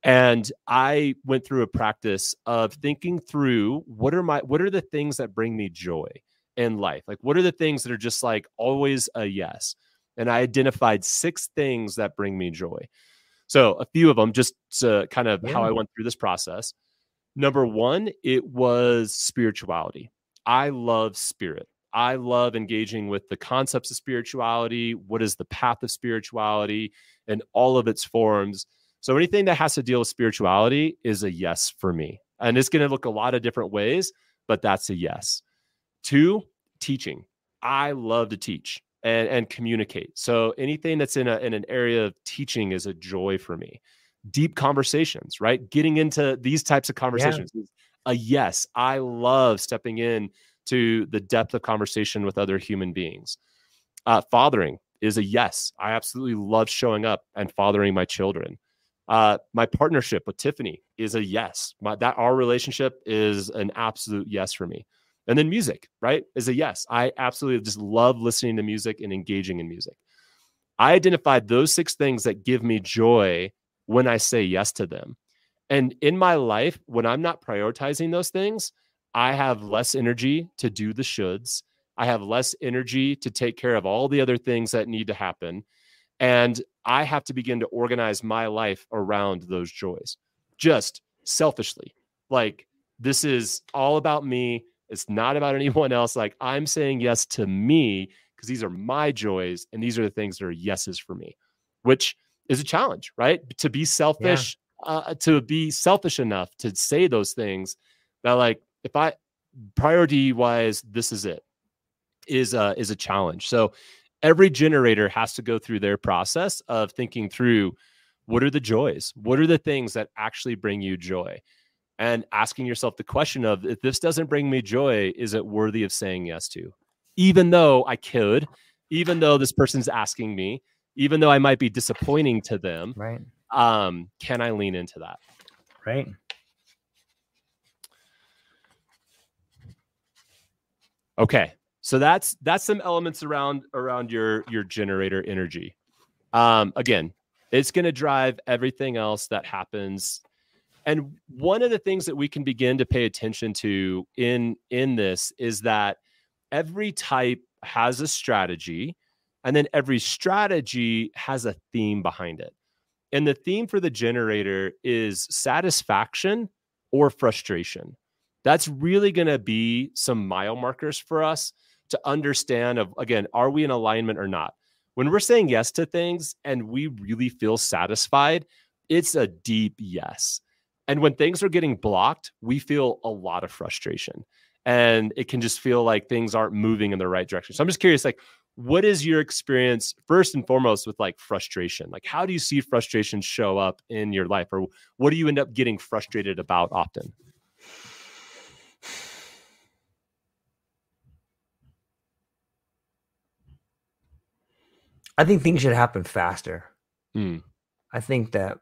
And I went through a practice of thinking through what are the things that bring me joy in life? Like, what are the things that are just like always a yes? And I identified 6 things that bring me joy. So a few of them, just to kind of how Yeah. I went through this process. Number one, it was spirituality. I love spirit. I love engaging with the concepts of spirituality. What is the path of spirituality and all of its forms? So anything that has to deal with spirituality is a yes for me. And it's going to look a lot of different ways, but that's a yes. 2, teaching. I love to teach and communicate. So anything that's in an area of teaching is a joy for me. Deep conversations, right? Getting into these types of Yeah. conversations is a yes. I love stepping in to the depth of conversation with other human beings. Fathering is a yes. I absolutely love showing up and fathering my children. My partnership with Tiffany is a yes. Our relationship is an absolute yes for me. And then music, right, is a yes. I absolutely just love listening to music and engaging in music. I identified those 6 things that give me joy when I say yes to them. And in my life, when I'm not prioritizing those things, I have less energy to do the shoulds. I have less energy to take care of all the other things that need to happen. And I have to begin to organize my life around those joys, just selfishly. Like, this is all about me. It's not about anyone else. Like, I'm saying yes to me because these are my joys. And these are the things that are yeses for me, which is a challenge, right? Yeah. To be selfish enough to say those things that, like, if I priority wise, this is it, is a challenge. So every generator has to go through their process of thinking through, what are the joys? What are the things that actually bring you joy? And asking yourself the question of, if this doesn't bring me joy, is it worthy of saying yes to? Even though I could, even though this person's asking me, even though I might be disappointing to them, Right. can I lean into that? Right. Okay. So that's some elements around your generator energy. Again, it's going to drive everything else that happens. And one of the things that we can begin to pay attention to in this is that every type has a strategy, and then every strategy has a theme behind it. And the theme for the generator is satisfaction or frustration. That's really going to be some mile markers for us to understand of, again, are we in alignment or not? When we're saying yes to things and we really feel satisfied, it's a deep yes. And when things are getting blocked, we feel a lot of frustration. And it can just feel like things aren't moving in the right direction. So I'm just curious, like, what is your experience first and foremost with like frustration? Like, how do you see frustration show up in your life, or what do you end up getting frustrated about often? I think things should happen faster. I think that,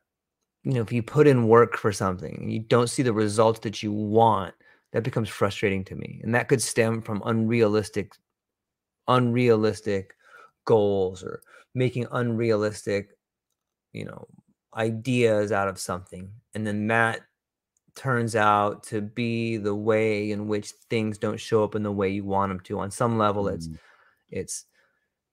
if you put in work for something and you don't see the results that you want, that becomes frustrating to me. And that could stem from unrealistic goals, or making unrealistic, ideas out of something. And then that turns out to be the way in which things don't show up in the way you want them to. On some level, it's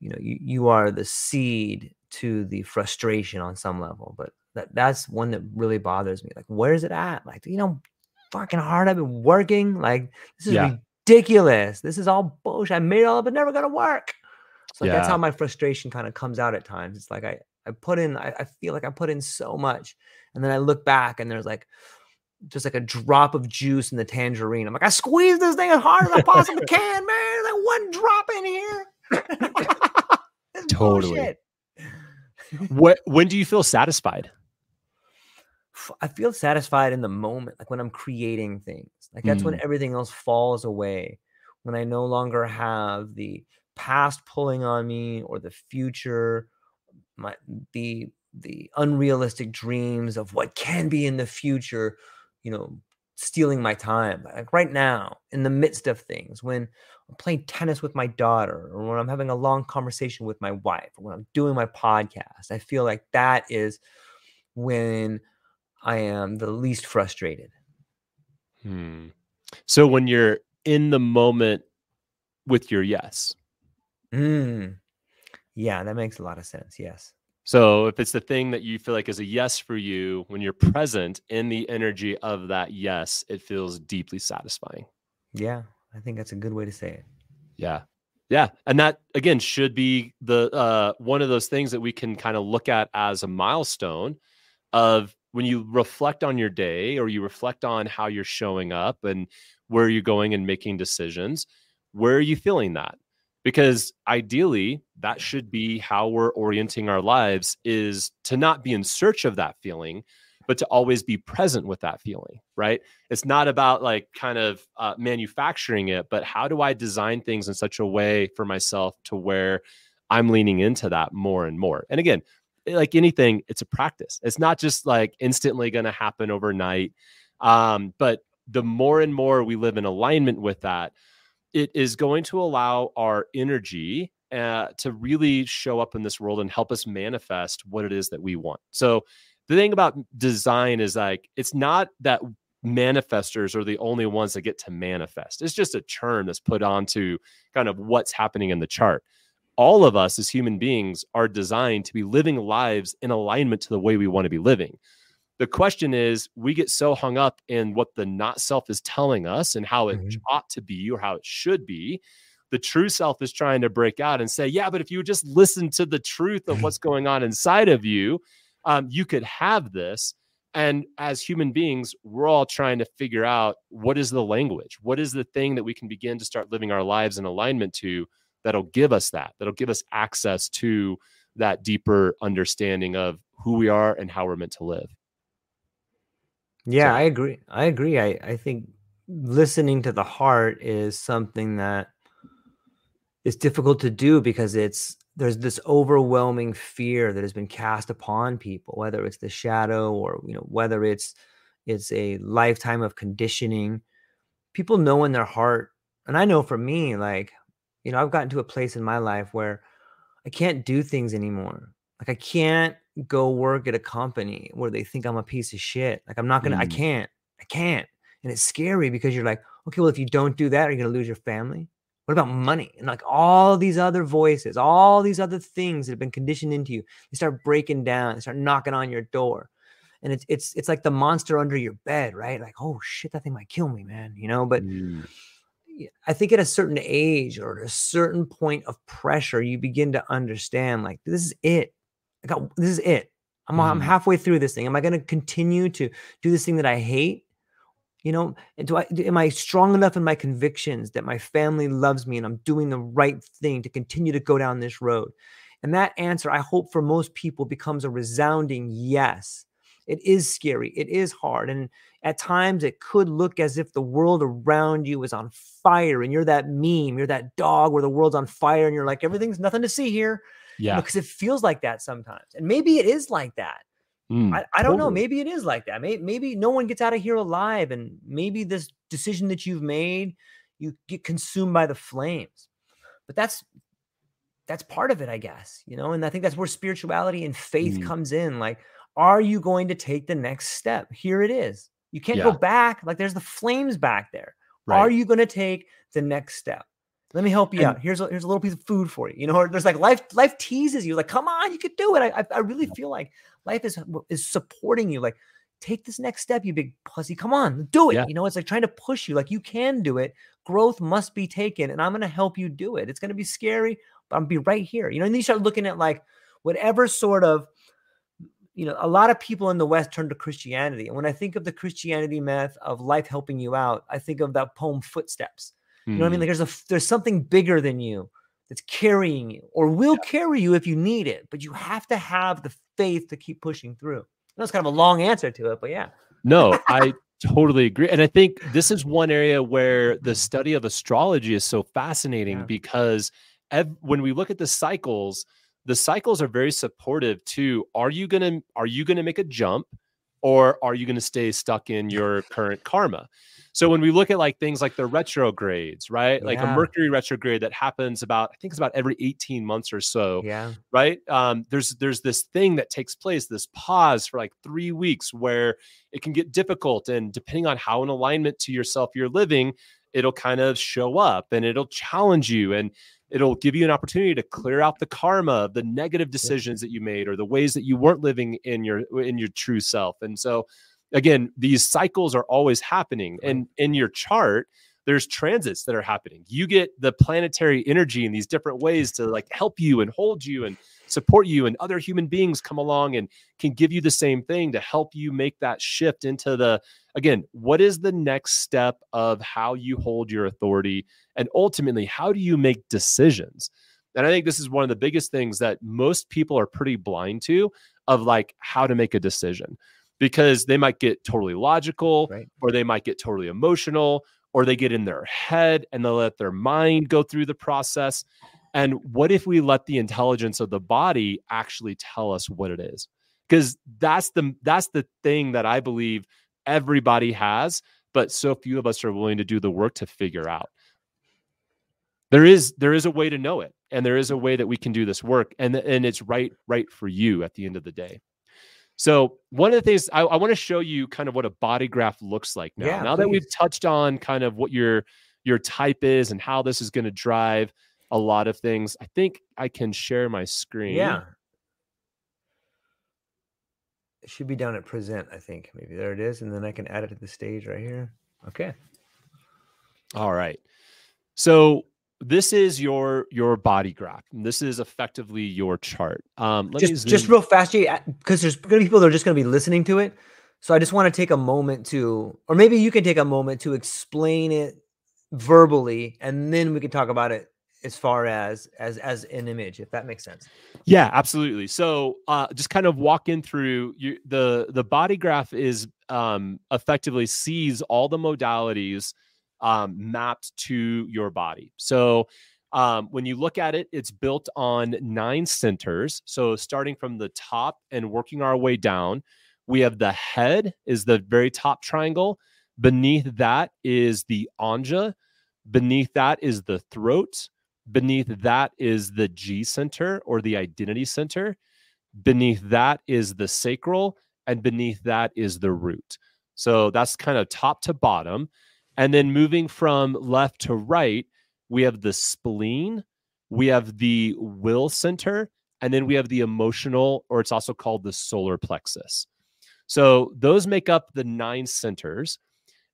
you are the seed to the frustration on some level. But that's one that really bothers me. Like, where is it at? Like, fucking hard I've been working. Like, this is ridiculous. This is all bullshit. I made it all up, but never gonna work. So like, that's how my frustration kind of comes out at times. It's like I feel like I put in so much, and then I look back and there's like just like a drop of juice in the tangerine. I'm like, I squeezed this thing as hard as I possibly can, man. Like, one drop in here. Totally. When do you feel satisfied? I feel satisfied in the moment, like when I'm creating things. Like, that's when everything else falls away. When I no longer have the past pulling on me, or the future, the unrealistic dreams of what can be in the future, stealing my time. Like right now, in the midst of things, when I'm playing tennis with my daughter, or when I'm having a long conversation with my wife, or when I'm doing my podcast, I feel like that is when I am the least frustrated. So when you're in the moment with your yes. Yeah, that makes a lot of sense. Yes. So if it's the thing that you feel like is a yes for you, when you're present in the energy of that yes, it feels deeply satisfying. Yeah, I think that's a good way to say it. Yeah. Yeah. And that, again, should be the one of those things that we can kind of look at as a milestone of when you reflect on your day, or you reflect on how you're showing up and where you're going and making decisions. Where are you feeling that? Because ideally, that should be how we're orienting our lives, is to not be in search of that feeling, but to always be present with that feeling, right? It's not about like kind of manufacturing it, but how do I design things in such a way for myself to where I'm leaning into that more and more? And again, like anything, it's a practice. It's not just like instantly going to happen overnight. But the more and more we live in alignment with that, it is going to allow our energy to really show up in this world and help us manifest what it is that we want. So the thing about design is like, it's not that manifestors are the only ones that get to manifest. It's just a term that's put onto kind of what's happening in the chart. All of us as human beings are designed to be living lives in alignment to the way we want to be living. The question is, we get so hung up in what the not self is telling us and how it ought to be or how it should be. The true self is trying to break out and say, yeah, but if you just listen to the truth of what's going on inside of you, you could have this. And as human beings, we're all trying to figure out, what is the language? What is the thing that we can begin to start living our lives in alignment to, that'll give us that'll give us access to that deeper understanding of who we are and how we're meant to live. Yeah, I agree. I think listening to the heart is something that is difficult to do, because there's this overwhelming fear that has been cast upon people, whether it's the shadow, or whether it's a lifetime of conditioning. People know in their heart, and I know for me, like, I've gotten to a place in my life where I can't do things anymore. Like, I can't go work at a company where they think I'm a piece of shit. Like, I'm not gonna. I can't. And it's scary, because you're like, okay, well, if you don't do that, are you gonna lose your family? What about money? And like all these other voices, all these other things that have been conditioned into you, they start breaking down, they start knocking on your door. And it's like the monster under your bed, right? Like, oh shit, that thing might kill me, man. But I think at a certain age, or at a certain point of pressure, you begin to understand, like, this is it. This is it. I'm halfway through this thing. Am I going to continue to do this thing that I hate? You know, and am I strong enough in my convictions that my family loves me and I'm doing the right thing to continue to go down this road? And that answer, I hope for most people, becomes a resounding yes. It is scary. It is hard. And at times it could look as if the world around you is on fire and you're that meme, you're that dog where the world's on fire and you're like, everything's nothing to see here. Yeah. Because it feels like that sometimes. And maybe it is like that. I don't know. Totally. Maybe it is like that. Maybe no one gets out of here alive. And maybe this decision that you've made, you get consumed by the flames. But that's part of it, I guess, you know, and I think that's where spirituality and faith comes in. Like, are you going to take the next step? Here it is. You can't go back. Like, there's the flames back there. Right. Are you going to take the next step? Let me help you out. Here's a little piece of food for you. You know, there's like life teases you. Like, come on, you could do it. I really feel like life is supporting you. Like, take this next step, you big pussy. Come on, do it. Yeah. You know, it's like trying to push you. Like, you can do it. Growth must be taken, and I'm going to help you do it. It's going to be scary, but I'm going to be right here. You know, and then you start looking at like whatever sort of, you know, a lot of people in the West turn to Christianity. And when I think of the Christianity myth of life helping you out, I think of that poem Footsteps. You know what I mean? Like there's something bigger than you that's carrying you or will carry you if you need it, but you have to have the faith to keep pushing through. That's kind of a long answer to it, but yeah. No, I totally agree. And I think this is one area where the study of astrology is so fascinating because when we look at the cycles are very supportive to, are you going to make a jump or are you going to stay stuck in your current karma? So when we look at like things like the retrogrades, right? Like a Mercury retrograde that happens I think it's about every 18 months or so. Yeah. Right. There's this thing that takes place, this pause for like 3 weeks where it can get difficult. And depending on how in alignment to yourself you're living, it'll kind of show up and it'll challenge you and it'll give you an opportunity to clear out the karma of the negative decisions that you made or the ways that you weren't living in your true self. And so again, these cycles are always happening. And in your chart, there's transits that are happening. You get the planetary energy in these different ways to like help you and hold you and support you, and other human beings come along and can give you the same thing to help you make that shift into again, what is the next step of how you hold your authority? And ultimately, how do you make decisions? And I think this is one of the biggest things that most people are pretty blind to, of like how to make a decision, because they might get totally logical or they might get totally emotional, or they get in their head and they'll let their mind go through the process. And what if we let the intelligence of the body actually tell us what it is? Because that's the thing that I believe everybody has, but so few of us are willing to do the work to figure out. There is a way to know it, and there is a way that we can do this work, and it's right for you at the end of the day. So one of the things I want to show you kind of what a body graph looks like now. Yeah, now that we've touched on kind of what your type is and how this is going to drive a lot of things, I think I can share my screen. Yeah. It should be down at present, I think. Maybe there it is. And then I can add it to the stage right here. Okay. All right. So this is your body graph. And this is effectively your chart. Just real fast, Jay, because there's going to be people that are just going to be listening to it. So I just want to take a moment to, or maybe you can take a moment to explain it verbally, and then we can talk about it as far as an image, if that makes sense. Yeah, absolutely. So just kind of walking through the body graph is effectively sees all the modalities mapped to your body. So when you look at it, it's built on 9 centers. So starting from the top and working our way down, we have the head is the very top triangle. Beneath that is the anja. Beneath that is the throat. Beneath that is the G center, or the identity center. Beneath that is the sacral, and beneath that is the root. So that's kind of top to bottom. And then moving from left to right, we have the spleen, we have the will center, and then we have the emotional, or it's also called the solar plexus. So those make up the 9 centers.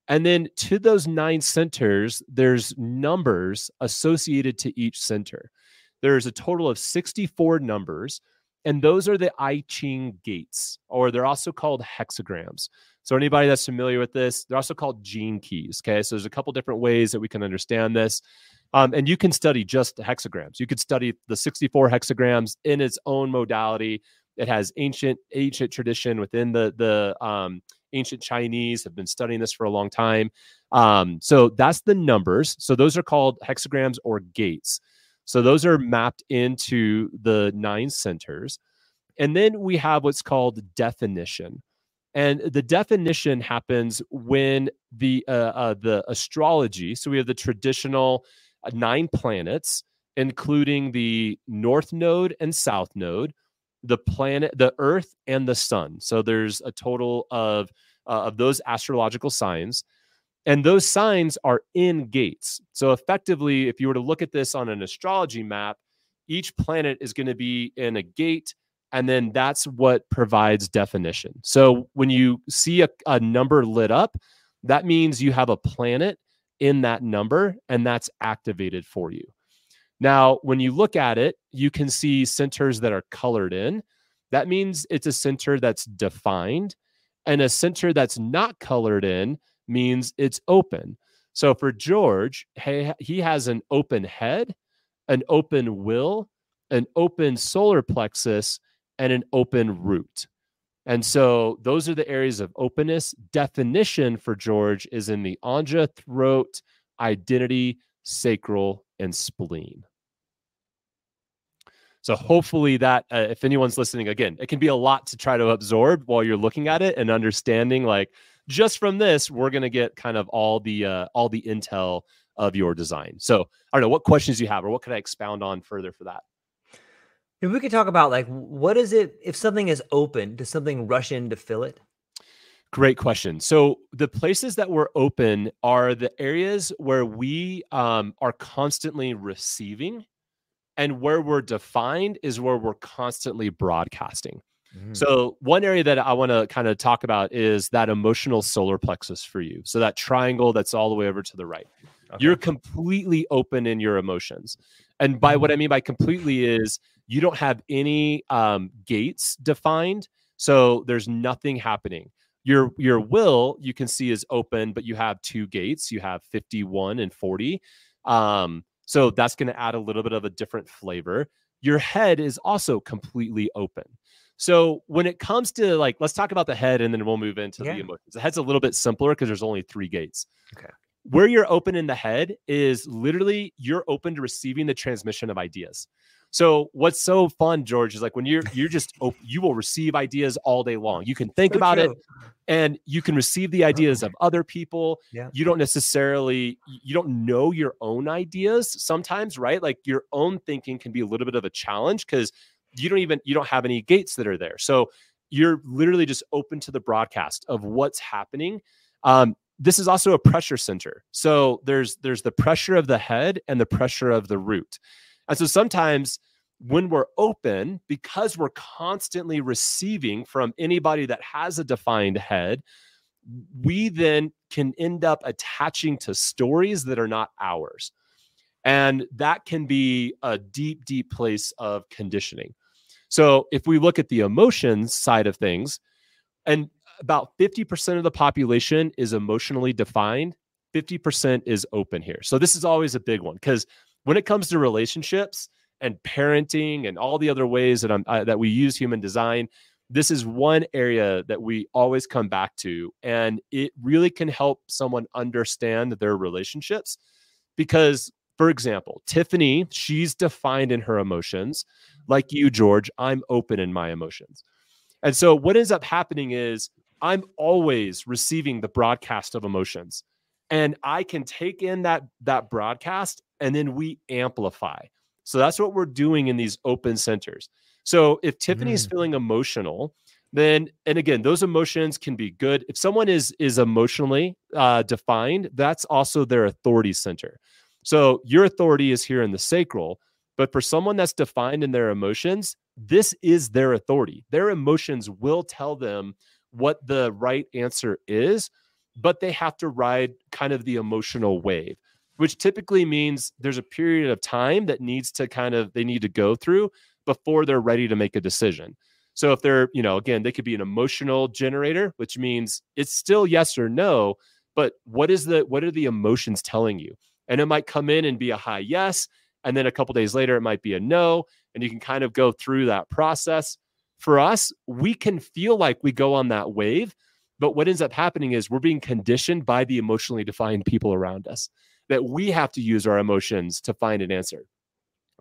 And then to those 9 centers, there's numbers associated to each center. There's a total of 64 numbers. And those are the I Ching gates, or they're also called hexagrams. So anybody that's familiar with this, they're also called gene keys. Okay, so there's a couple different ways that we can understand this. And you can study just the hexagrams. You could study the 64 hexagrams in its own modality. It has ancient tradition within the ancient Chinese have been studying this for a long time. So that's the numbers. So those are called hexagrams or gates. So those are mapped into the 9 centers. And then we have what's called definition. And the definition happens when the astrology, so we have the traditional 9 planets, including the North Node and South Node, the Earth, and the Sun. So there's a total of those astrological signs. And those signs are in gates. So effectively, if you were to look at this on an astrology map, each planet is going to be in a gate, and then that's what provides definition. So when you see a number lit up, that means you have a planet in that number, and that's activated for you. Now, when you look at it, you can see centers that are colored in. That means it's a center that's defined, and a center that's not colored in means it's open. So for George, he has an open head, an open will, an open solar plexus, and an open root. And so those are the areas of openness. Definition for George is in the anja, throat, identity, sacral, and spleen. So hopefully that, if anyone's listening, again, it can be a lot to try to absorb while you're looking at it and understanding, like, just from this, we're going to get kind of all the intel of your design. So I don't know what questions you have, or what could I expound on further for that? If we could talk about, like, what is it, if something is open, does something rush in to fill it? Great question. So the places that we're open are the areas where we are constantly receiving, and where we're defined is where we're constantly broadcasting. So one area that I want to kind of talk about is that emotional solar plexus for you. So that triangle that's all the way over to the right. Okay. You're completely open in your emotions. And by what I mean by completely is you don't have any gates defined. So there's nothing happening. Your will, you can see, is open, but you have 2 gates. You have 51 and 40. So that's going to add a little bit of a different flavor. Your head is also completely open. So when it comes to, like, let's talk about the head, and then we'll move into the emotions. The head's a little bit simpler because there's only 3 gates. Okay. Where you're open in the head is literally you're open to receiving the transmission of ideas. So what's so fun, George, is like when you're just open, you will receive ideas all day long. You can think about it, and you can receive the ideas of other people. Yeah. You don't know your own ideas sometimes, right? Like your own thinking can be a little bit of a challenge because you don't have any gates that are there. So you're literally just open to the broadcast of what's happening. This is also a pressure center. So there's the pressure of the head and the pressure of the root. And so sometimes when we're open, because we're constantly receiving from anybody that has a defined head, we then can end up attaching to stories that are not ours. And that can be a deep, deep place of conditioning. So if we look at the emotions side of things, and about 50% of the population is emotionally defined, 50% is open here. So this is always a big one, because when it comes to relationships and parenting and all the other ways that we use human design, this is one area that we always come back to. And it really can help someone understand their relationships because, for example, Tiffany, she's defined in her emotions. Like you, George, I'm open in my emotions. And so what ends up happening is I'm always receiving the broadcast of emotions. And I can take in that broadcast, and then we amplify. So that's what we're doing in these open centers. So if Tiffany's feeling emotional, then, and again, those emotions can be good. If someone is emotionally defined, that's also their authority center. So your authority is here in the sacral, but for someone that's defined in their emotions, this is their authority. Their emotions will tell them what the right answer is, but they have to ride kind of the emotional wave, which typically means there's a period of time that they need to go through before they're ready to make a decision. So if they're, again, they could be an emotional generator, which means it's still yes or no, but what are the emotions telling you? And it might come in and be a high yes, and then a couple days later it might be a no, and you can kind of go through that process. For us, we can feel like we go on that wave, but what ends up happening is we're being conditioned by the emotionally defined people around us, that we have to use our emotions to find an answer.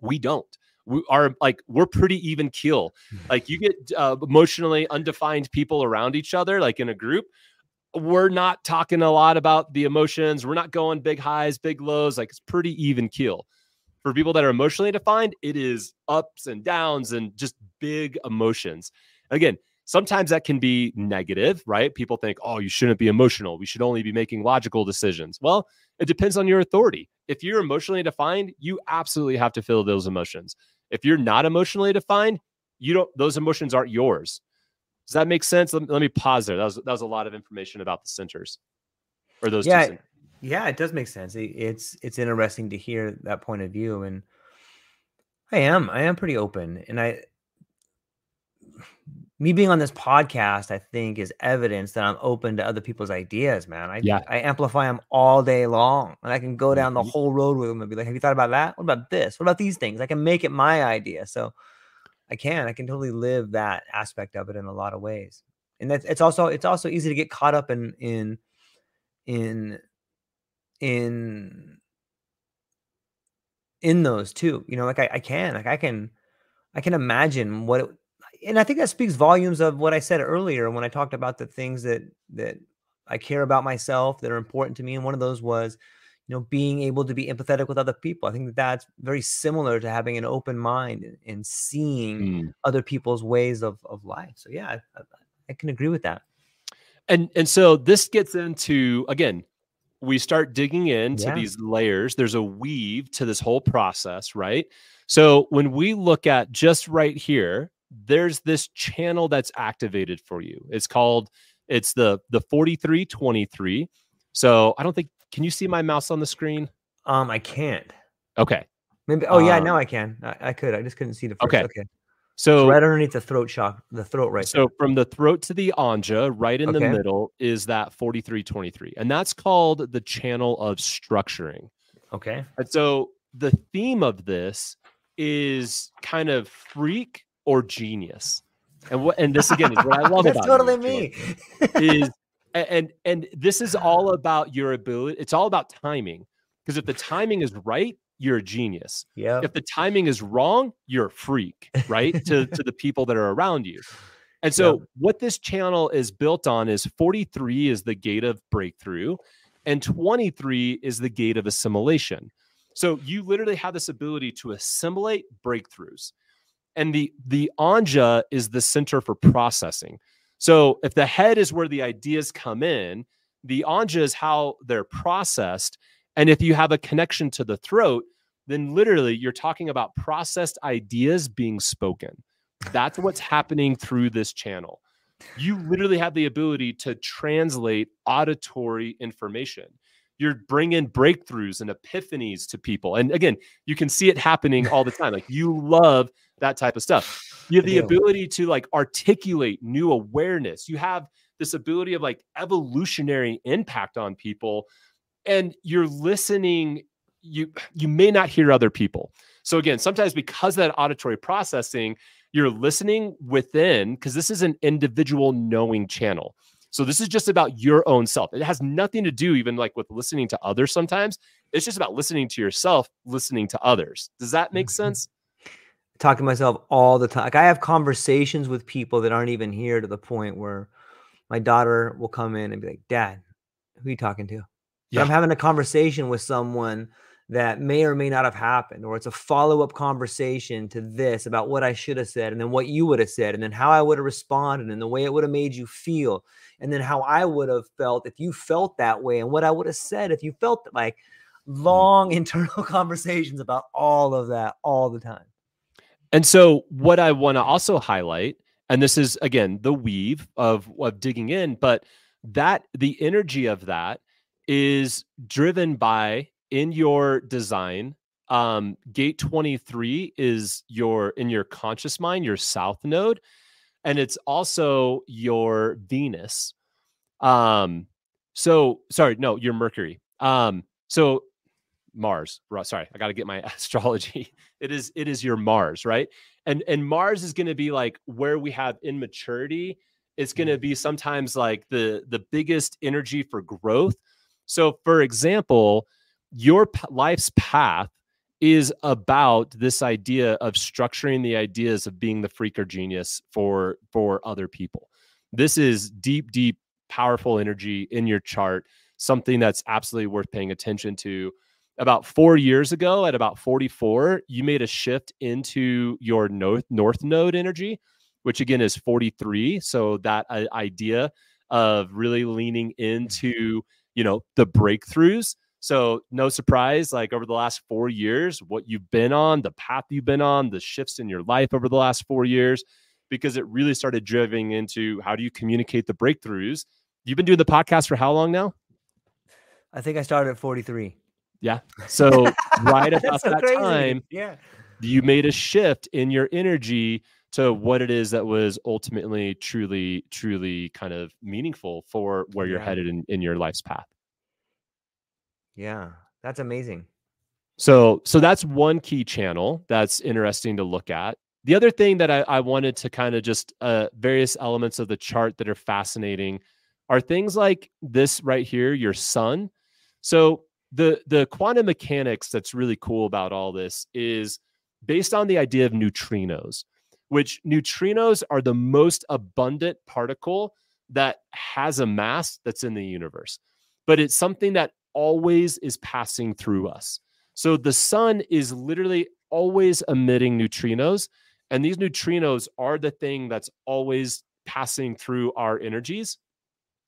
We don't. We're pretty even keel. Like you get emotionally undefined people around each other, like in a group. We're not talking a lot about the emotions. We're not going big highs, big lows. Like it's pretty even keel. For people that are emotionally defined, it is ups and downs and just big emotions. Again, sometimes that can be negative, right? People think, oh, you shouldn't be emotional. We should only be making logical decisions. Well, it depends on your authority. If you're emotionally defined, you absolutely have to feel those emotions. If you're not emotionally defined, those emotions aren't yours. Does that make sense? Let me pause there. That was a lot of information about the centers, or those two centers. Yeah, it does make sense. It's interesting to hear that point of view, and I am pretty open, and me being on this podcast, I think, is evidence that I'm open to other people's ideas, man. I amplify them all day long, and I can go down the whole road with them and be like, have you thought about that? What about this? What about these things? I can make it my idea. So I can totally live that aspect of it in a lot of ways. And it's also easy to get caught up in those too. Like I can imagine what it, and I think that speaks volumes of what I said earlier when I talked about the things that I care about myself that are important to me. And one of those was, being able to be empathetic with other people. I think that that's very similar to having an open mind and seeing other people's ways of life. So yeah, I can agree with that. And so this gets into, again, we start digging into these layers. There's a weave to this whole process, right? So when we look at just right here, there's this channel that's activated for you. It's the 4323. So I don't think, can you see my mouse on the screen? I can't. Okay. Maybe. Oh yeah, now I can. I could. I just couldn't see the first. Okay. So right underneath the throat the throat right there. So from the throat to the anja, right in the middle is that 4323. And that's called the channel of structuring. Okay. And so the theme of this is kind of freak or genius. And this again is what I love That's about totally me. And this is all about your ability. It's all about timing. Because if the timing is right, you're a genius. Yeah. If the timing is wrong, you're a freak, right? to the people that are around you. And so what this channel is built on is 43 is the gate of breakthrough, and 23 is the gate of assimilation. So you literally have this ability to assimilate breakthroughs. And the anja is the center for processing. So if the head is where the ideas come in, the anja is how they're processed. And if you have a connection to the throat, then literally you're talking about processed ideas being spoken. That's what's happening through this channel. You literally have the ability to translate auditory information. You're bringing breakthroughs and epiphanies to people. And again, you can see it happening all the time. Like you love that type of stuff. You have the ability to like articulate new awareness. You have this ability of like evolutionary impact on people. And you're listening, you may not hear other people. So again, sometimes because of that auditory processing, you're listening within, because this is an individual knowing channel. So this is just about your own self. It has nothing to do even like with listening to others sometimes. It's just about listening to yourself, listening to others. Does that make sense? I talk to myself all the time. Like I have conversations with people that aren't even here, to the point where my daughter will come in and be like, Dad, who are you talking to? But I'm having a conversation with someone that may or may not have happened, or it's a follow-up conversation to this about what I should have said, and then what you would have said, and then how I would have responded, and the way it would have made you feel, and then how I would have felt if you felt that way, and what I would have said if you felt that. Like long internal conversations about all of that all the time. And so what I want to also highlight, and this is again the weave of digging in, but that the energy of that is driven by, in your design, Gate 23 is in your conscious mind, your south node, and it's also your Venus. So sorry, no, your Mercury. So Mars. Sorry, I got to get my astrology. It is your Mars, right? And Mars is going to be like where we have immaturity. It's going to be sometimes like the biggest energy for growth. So, for example, your life's path is about this idea of structuring the ideas of being the freak or genius for other people. This is deep, deep, powerful energy in your chart, something that's absolutely worth paying attention to. About 4 years ago, at about 44, you made a shift into your north node energy, which again is 43. So that idea of really leaning into, the breakthroughs. So no surprise, like over the last 4 years, what you've been on, the path you've been on, the shifts in your life over the last 4 years, because it really started driving into how do you communicate the breakthroughs. You've been doing the podcast for how long now? I think I started at 43. Yeah. So right about so that crazy. time, Yeah, you made a shift in your energy to what it is that was ultimately truly, truly kind of meaningful for where you're headed in your life's path. Yeah, that's amazing. So that's one key channel that's interesting to look at. The other thing that I wanted to kind of just various elements of the chart that are fascinating are things like this right here, your sun. So the quantum mechanics that's really cool about all this is based on the idea of neutrinos, which neutrinos are the most abundant particle that has a mass that's in the universe, but it's something that always is passing through us. So the sun is literally always emitting neutrinos, and these neutrinos are the thing that's always passing through our energies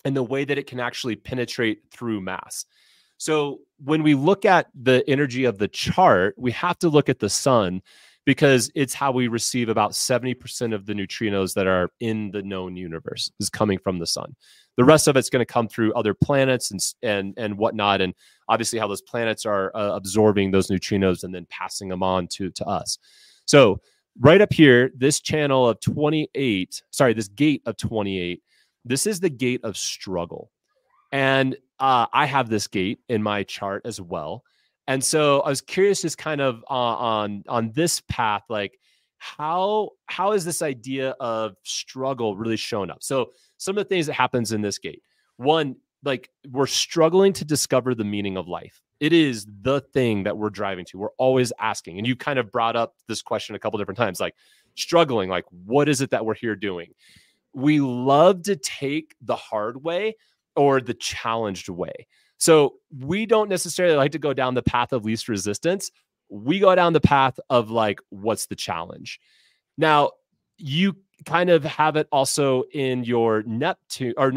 and the way that it can actually penetrate through mass. So when we look at the energy of the chart, we have to look at the sun because it's how we receive about 70% of the neutrinos that are in the known universe is coming from the sun. The rest of it's going to come through other planets and whatnot, and obviously how those planets are absorbing those neutrinos and then passing them on to us. So right up here, this channel of 28, this gate of 28, this is the gate of struggle. And I have this gate in my chart as well. And so I was curious, just kind of on this path, like how is this idea of struggle really showing up? So some of the things that happens in this gate, one, like we're struggling to discover the meaning of life. It is the thing that we're driving to. We're always asking, and you kind of brought up this question a couple different times, like struggling, like what is it that we're here doing? We love to take the hard way or the challenged way. So we don't necessarily like to go down the path of least resistance. We go down the path of like, what's the challenge? Now, you kind of have it also in your Neptune, or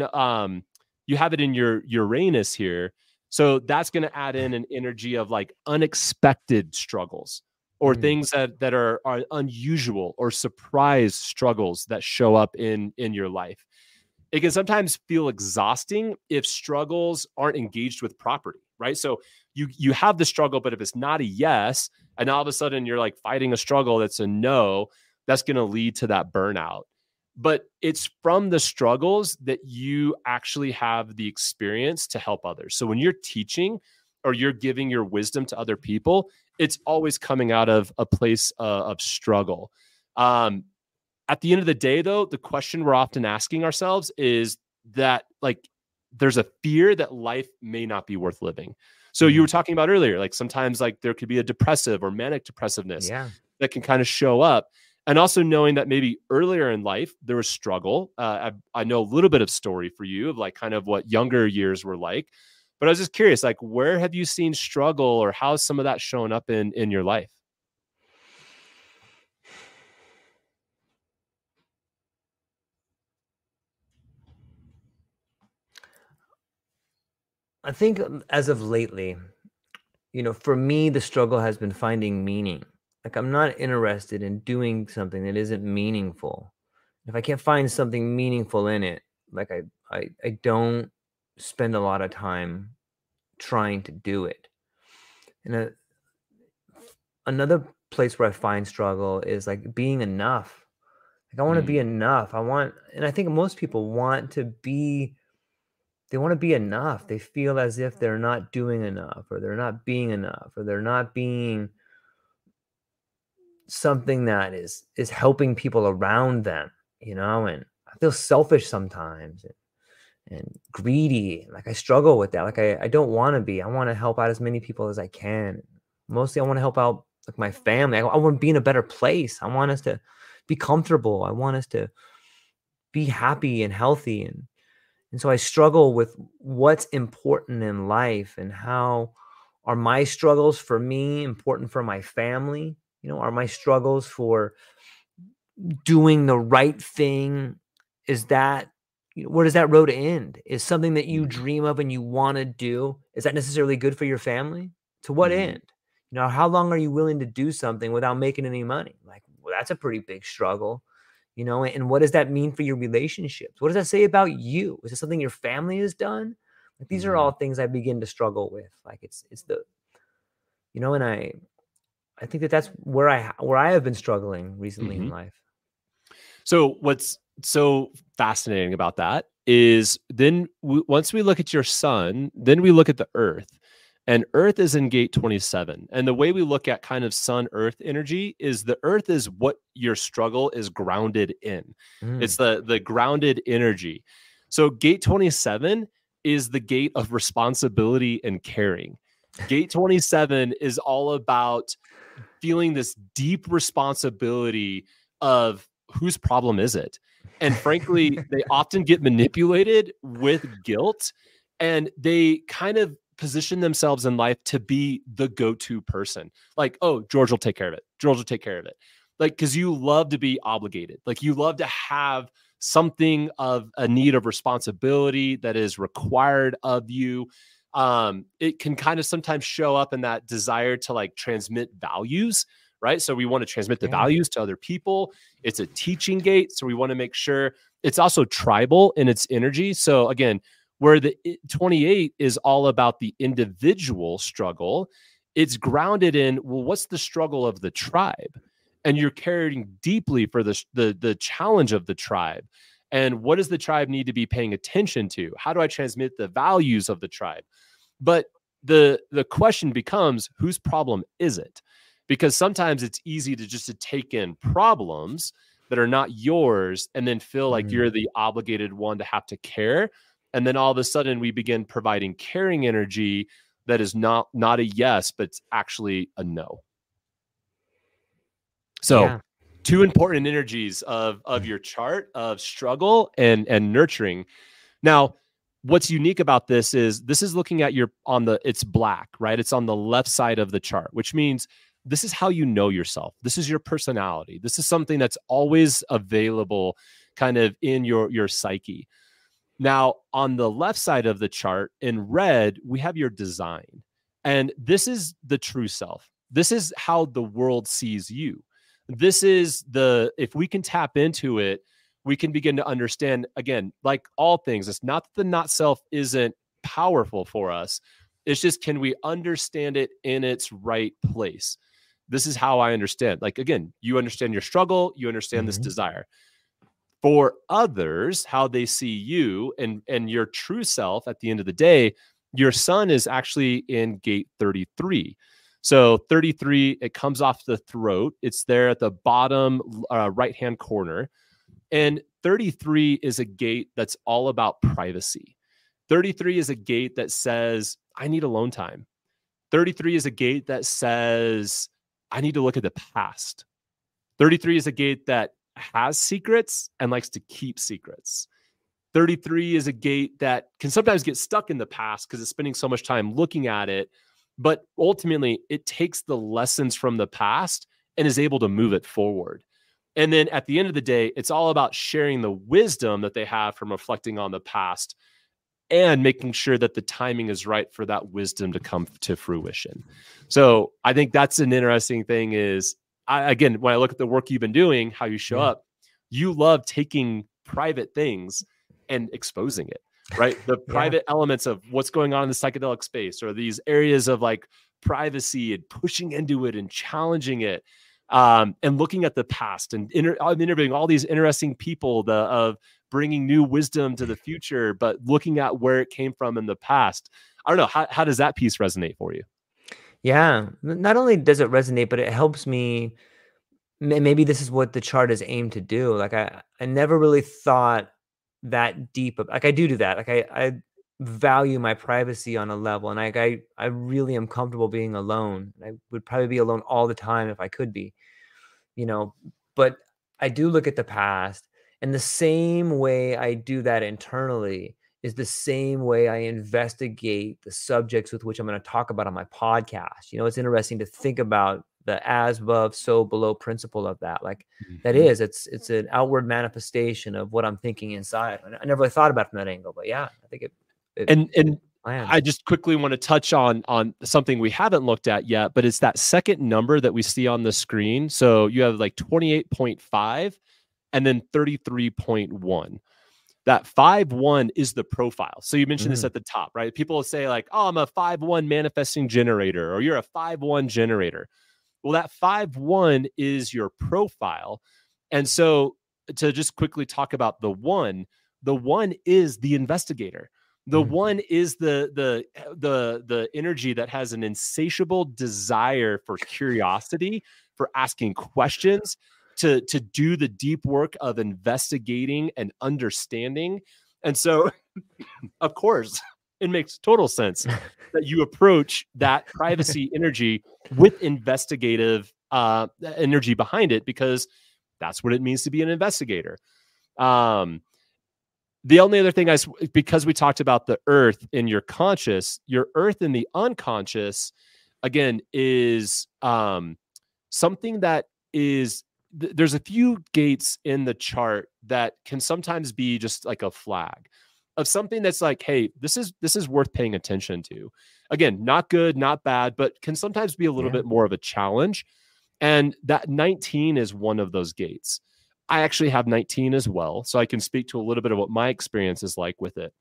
you have it in your Uranus here. So that's going to add in an energy of like unexpected struggles or things that are unusual or surprise struggles that show up in your life. It can sometimes feel exhausting if struggles aren't engaged with property, right? So you have the struggle, but if it's not a yes, and all of a sudden you're like fighting a struggle that's a no, that's going to lead to that burnout. But it's from the struggles that you actually have the experience to help others. So when you're teaching or you're giving your wisdom to other people, it's always coming out of a place of struggle. At the end of the day, though, the question we're often asking ourselves is that like there's a fear that life may not be worth living. So you were talking about earlier, like sometimes like there could be a depressive or manic depressiveness that can kind of show up. And also knowing that maybe earlier in life, there was struggle. I know a little bit of story for you of like kind of what younger years were like. But I was just curious, like where have you seen struggle or how's some of that showing up in your life? I think as of lately, for me, the struggle has been finding meaning. Like I'm not interested in doing something that isn't meaningful. If I can't find something meaningful in it, like I don't spend a lot of time trying to do it. And another place where I find struggle is like being enough. Like I want to be Mm, enough. And I think most people want to be, they want to be enough. They feel as if they're not doing enough, or they're not being enough, or they're not being something that is helping people around them, and I feel selfish sometimes, and greedy. Like I struggle with that. Like I don't want to be. I want to help out as many people as I can. Mostly I want to help out like my family. I want to be in a better place. I want us to be comfortable. I want us to be happy and healthy, and so I struggle with what's important in life, and how are my struggles for me important for my family? Are my struggles for doing the right thing, is that, where does that road end? Is something that you mm, dream of and you want to do, is that necessarily good for your family? To what mm, end? How long are you willing to do something without making any money? Like, well, that's a pretty big struggle. And what does that mean for your relationships? What does that say about you? Is it something your family has done? Like, these are mm, all things I begin to struggle with. Like, it's the, and I think that that's where I have been struggling recently in mhm. life. So what's so fascinating about that is then once we look at your sun, then we look at the earth. And earth is in gate 27. And the way we look at kind of sun earth energy is the earth is what your struggle is grounded in. It's Mm. the grounded energy. So gate 27 is the gate of responsibility and caring. Gate 27 is all about feeling this deep responsibility of whose problem is it? And frankly, they often get manipulated with guilt, and they kind of position themselves in life to be the go-to person. Like, oh, George will take care of it. George will take care of it. Like, because you love to be obligated. Like, you love to have something of a need of responsibility that is required of you. It can kind of sometimes show up in that desire to like transmit values, right? So we want to transmit the Yeah. values to other people. It's a teaching gate. So we want to make sure it's also tribal in its energy. So again, where the 28 is all about the individual struggle, it's grounded in, well, what's the struggle of the tribe? And you're caring deeply for the challenge of the tribe. And what does the tribe need to be paying attention to? How do I transmit the values of the tribe? But the question becomes, whose problem is it? Because sometimes it's easy to just to take in problems that are not yours and then feel like Mm. you're the obligated one to have to care. And then all of a sudden we begin providing caring energy that is not a yes, but it's actually a no. So Yeah. two important energies of your chart of struggle and nurturing. Now, what's unique about this is looking at your on the it's black, right? It's on the left side of the chart, which means this is how you know yourself. This is your personality. This is something that's always available kind of in your psyche. Now, on the left side of the chart in red, we have your design. And this is the true self. This is how the world sees you. This is if we can tap into it, we can begin to understand, again, like all things, it's not that the not self isn't powerful for us. It's just, can we understand it in its right place? This is how I understand. Like, again, you understand your struggle, you understand this Mhm. desire. For others, how they see you and your true self at the end of the day, your sun is actually in gate 33. So 33, it comes off the throat. It's there at the bottom right-hand corner. And 33 is a gate that's all about privacy. 33 is a gate that says, I need alone time. 33 is a gate that says, I need to look at the past. 33 is a gate that has secrets and likes to keep secrets. 33 is a gate that can sometimes get stuck in the past because it's spending so much time looking at it. But ultimately, it takes the lessons from the past and is able to move it forward. And then at the end of the day, it's all about sharing the wisdom that they have from reflecting on the past and making sure that the timing is right for that wisdom to come to fruition. So I think that's an interesting thing is, again, when I look at the work you've been doing, how you show Yeah. up, you love taking private things and exposing it, right? The Yeah. private elements of what's going on in the psychedelic space, or these areas of like privacy and pushing into it and challenging it, and looking at the past and I'm interviewing all these interesting people of bringing new wisdom to the future, but looking at where it came from in the past. I don't know. How does that piece resonate for you? Yeah. Not only does it resonate, but it helps me. Maybe this is what the chart is aimed to do. Like I never really thought that deep of, like I do that. Like I value my privacy on a level, and like I really am comfortable being alone. I would probably be alone all the time if I could be, you know, but I do look at the past, and the same way I do that internally is the same way I investigate the subjects with which I'm going to talk about on my podcast. You know, it's interesting to think about the as above, so below principle of that. Like that Mhm. is, it's an outward manifestation of what I'm thinking inside. I never really thought about it from that angle, but yeah, I think it And I lands. just quickly want to touch on something we haven't looked at yet, but it's that second number that we see on the screen. So you have like 28.5 and then 33.1. That 5-1 is the profile. So you mentioned this Mm, at the top, right? People will say like, "Oh, I'm a 5-1 manifesting generator," or "You're a 5-1 generator." Well, that 5-1 is your profile. And so to just quickly talk about the one is the investigator. The mm, one is the energy that has an insatiable desire for curiosity, for asking questions, to do the deep work of investigating and understanding. And so, of course, it makes total sense that you approach that privacy energy with investigative energy behind it, because that's what it means to be an investigator. Um, the only other thing because we talked about the earth in your conscious, your earth in the unconscious, again, is something that is, there's a few gates in the chart that can sometimes be just like a flag of something that's like, hey, this is worth paying attention to. Again, not good, not bad, but can sometimes be a little yeah. bit more of a challenge. And that 19 is one of those gates. I actually have 19 as well, so I can speak to a little bit of what my experience is like with it.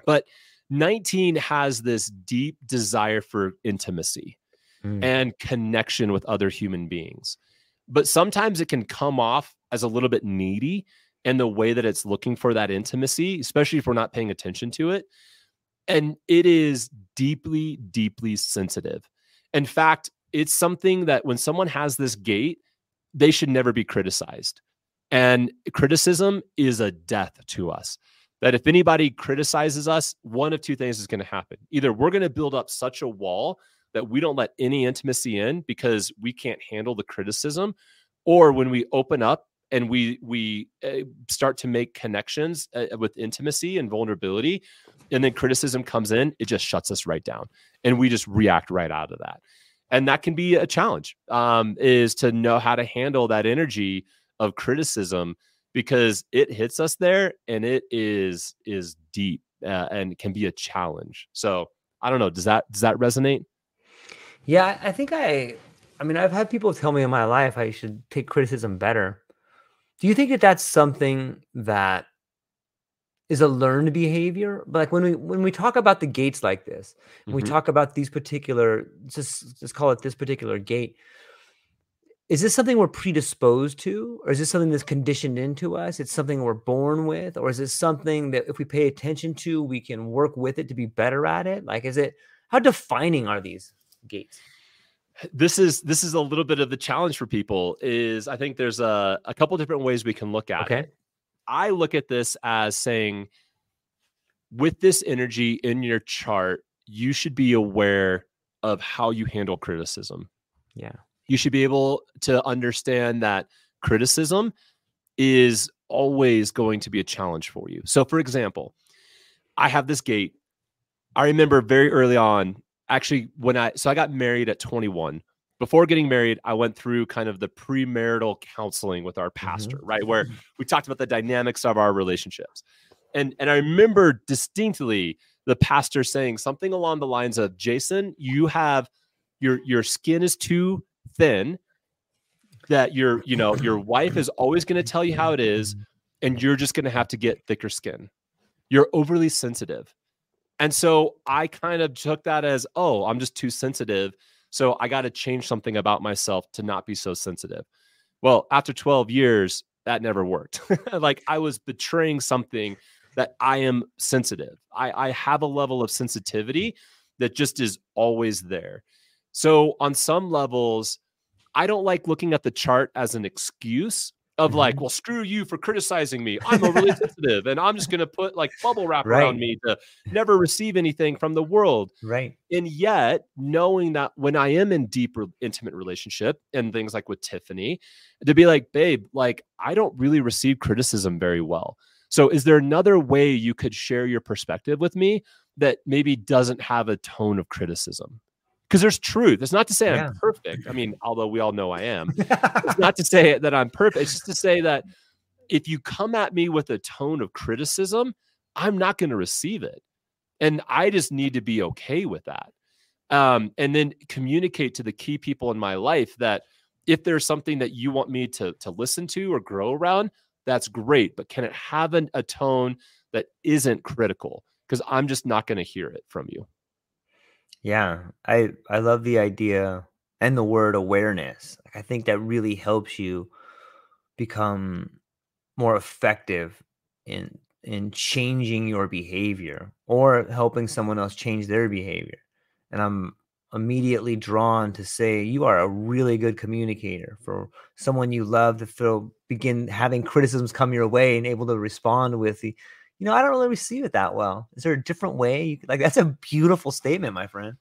But 19 has this deep desire for intimacy Mm, and connection with other human beings. But sometimes it can come off as a little bit needy in the way that it's looking for that intimacy, especially if we're not paying attention to it. And it is deeply, deeply sensitive. In fact, it's something that when someone has this gate, they should never be criticized. And criticism is a death to us. That if anybody criticizes us, one of two things is going to happen. Either we're going to build up such a wall that we don't let any intimacy in because we can't handle the criticism, or when we open up and we start to make connections with intimacy and vulnerability, and then criticism comes in, it just shuts us right down, and we just react right out of that. And that can be a challenge, is to know how to handle that energy of criticism, because it hits us there and it is deep, and can be a challenge. So I don't know. Does that resonate? yeah. I mean, I've had people tell me in my life I should take criticism better. Do you think that that's something that is a learned behavior? But like when we talk about the gates like this, and we Hmm. talk about these particular, just call it this particular gate, is this something we're predisposed to, or is this something that's conditioned into us? It's something we're born with, or is it something that if we pay attention to, we can work with it to be better at it? Like, is it, how defining are these gates? This is a little bit of the challenge for people. Is I think there's a couple different ways we can look at Okay. it. I look at this as saying, with this energy in your chart, you should be aware of how you handle criticism. Yeah. You should be able to understand that criticism is always going to be a challenge for you. So, for example, I have this gate. I remember very early on, actually, I got married at 21. Before getting married, I went through kind of the premarital counseling with our pastor, Hmm. right? Where we talked about the dynamics of our relationships. And I remember distinctly the pastor saying something along the lines of, Jason, you have your skin is too thin, that your wife is always going to tell you how it is, and you're just going to have to get thicker skin. You're overly sensitive. And so I kind of took that as, oh, I'm just too sensitive. So I got to change something about myself to not be so sensitive. Well, after 12 years, that never worked. Like I was betraying something that I am sensitive. I have a level of sensitivity that just is always there. So on some levels, I don't like looking at the chart as an excuse of like, Mhm. well, screw you for criticizing me. I'm overly sensitive and I'm just going to put like bubble wrap around Right, me to never receive anything from the world. right. And yet, knowing that when I am in deeper, intimate relationship and things like with Tiffany, to be like, babe, like I don't really receive criticism very well. So, is there another way you could share your perspective with me that maybe doesn't have a tone of criticism? Because there's truth. It's not to say I'm Yeah. perfect. I mean, although we all know I am. It's not to say that I'm perfect. It's just to say that if you come at me with a tone of criticism, I'm not going to receive it. And I just need to be okay with that. And then communicate to the key people in my life that if there's something that you want me to listen to or grow around, that's great. But can it have a tone that isn't critical? Because I'm just not going to hear it from you. Yeah, I love the idea and the word awareness. Like, I think that really helps you become more effective in changing your behavior or helping someone else change their behavior. And I'm immediately drawn to say you are a really good communicator for someone you love to feel begin having criticisms come your way and able to respond with the, I don't really receive it that well. Is there a different way you could, like, that's a beautiful statement, my friend.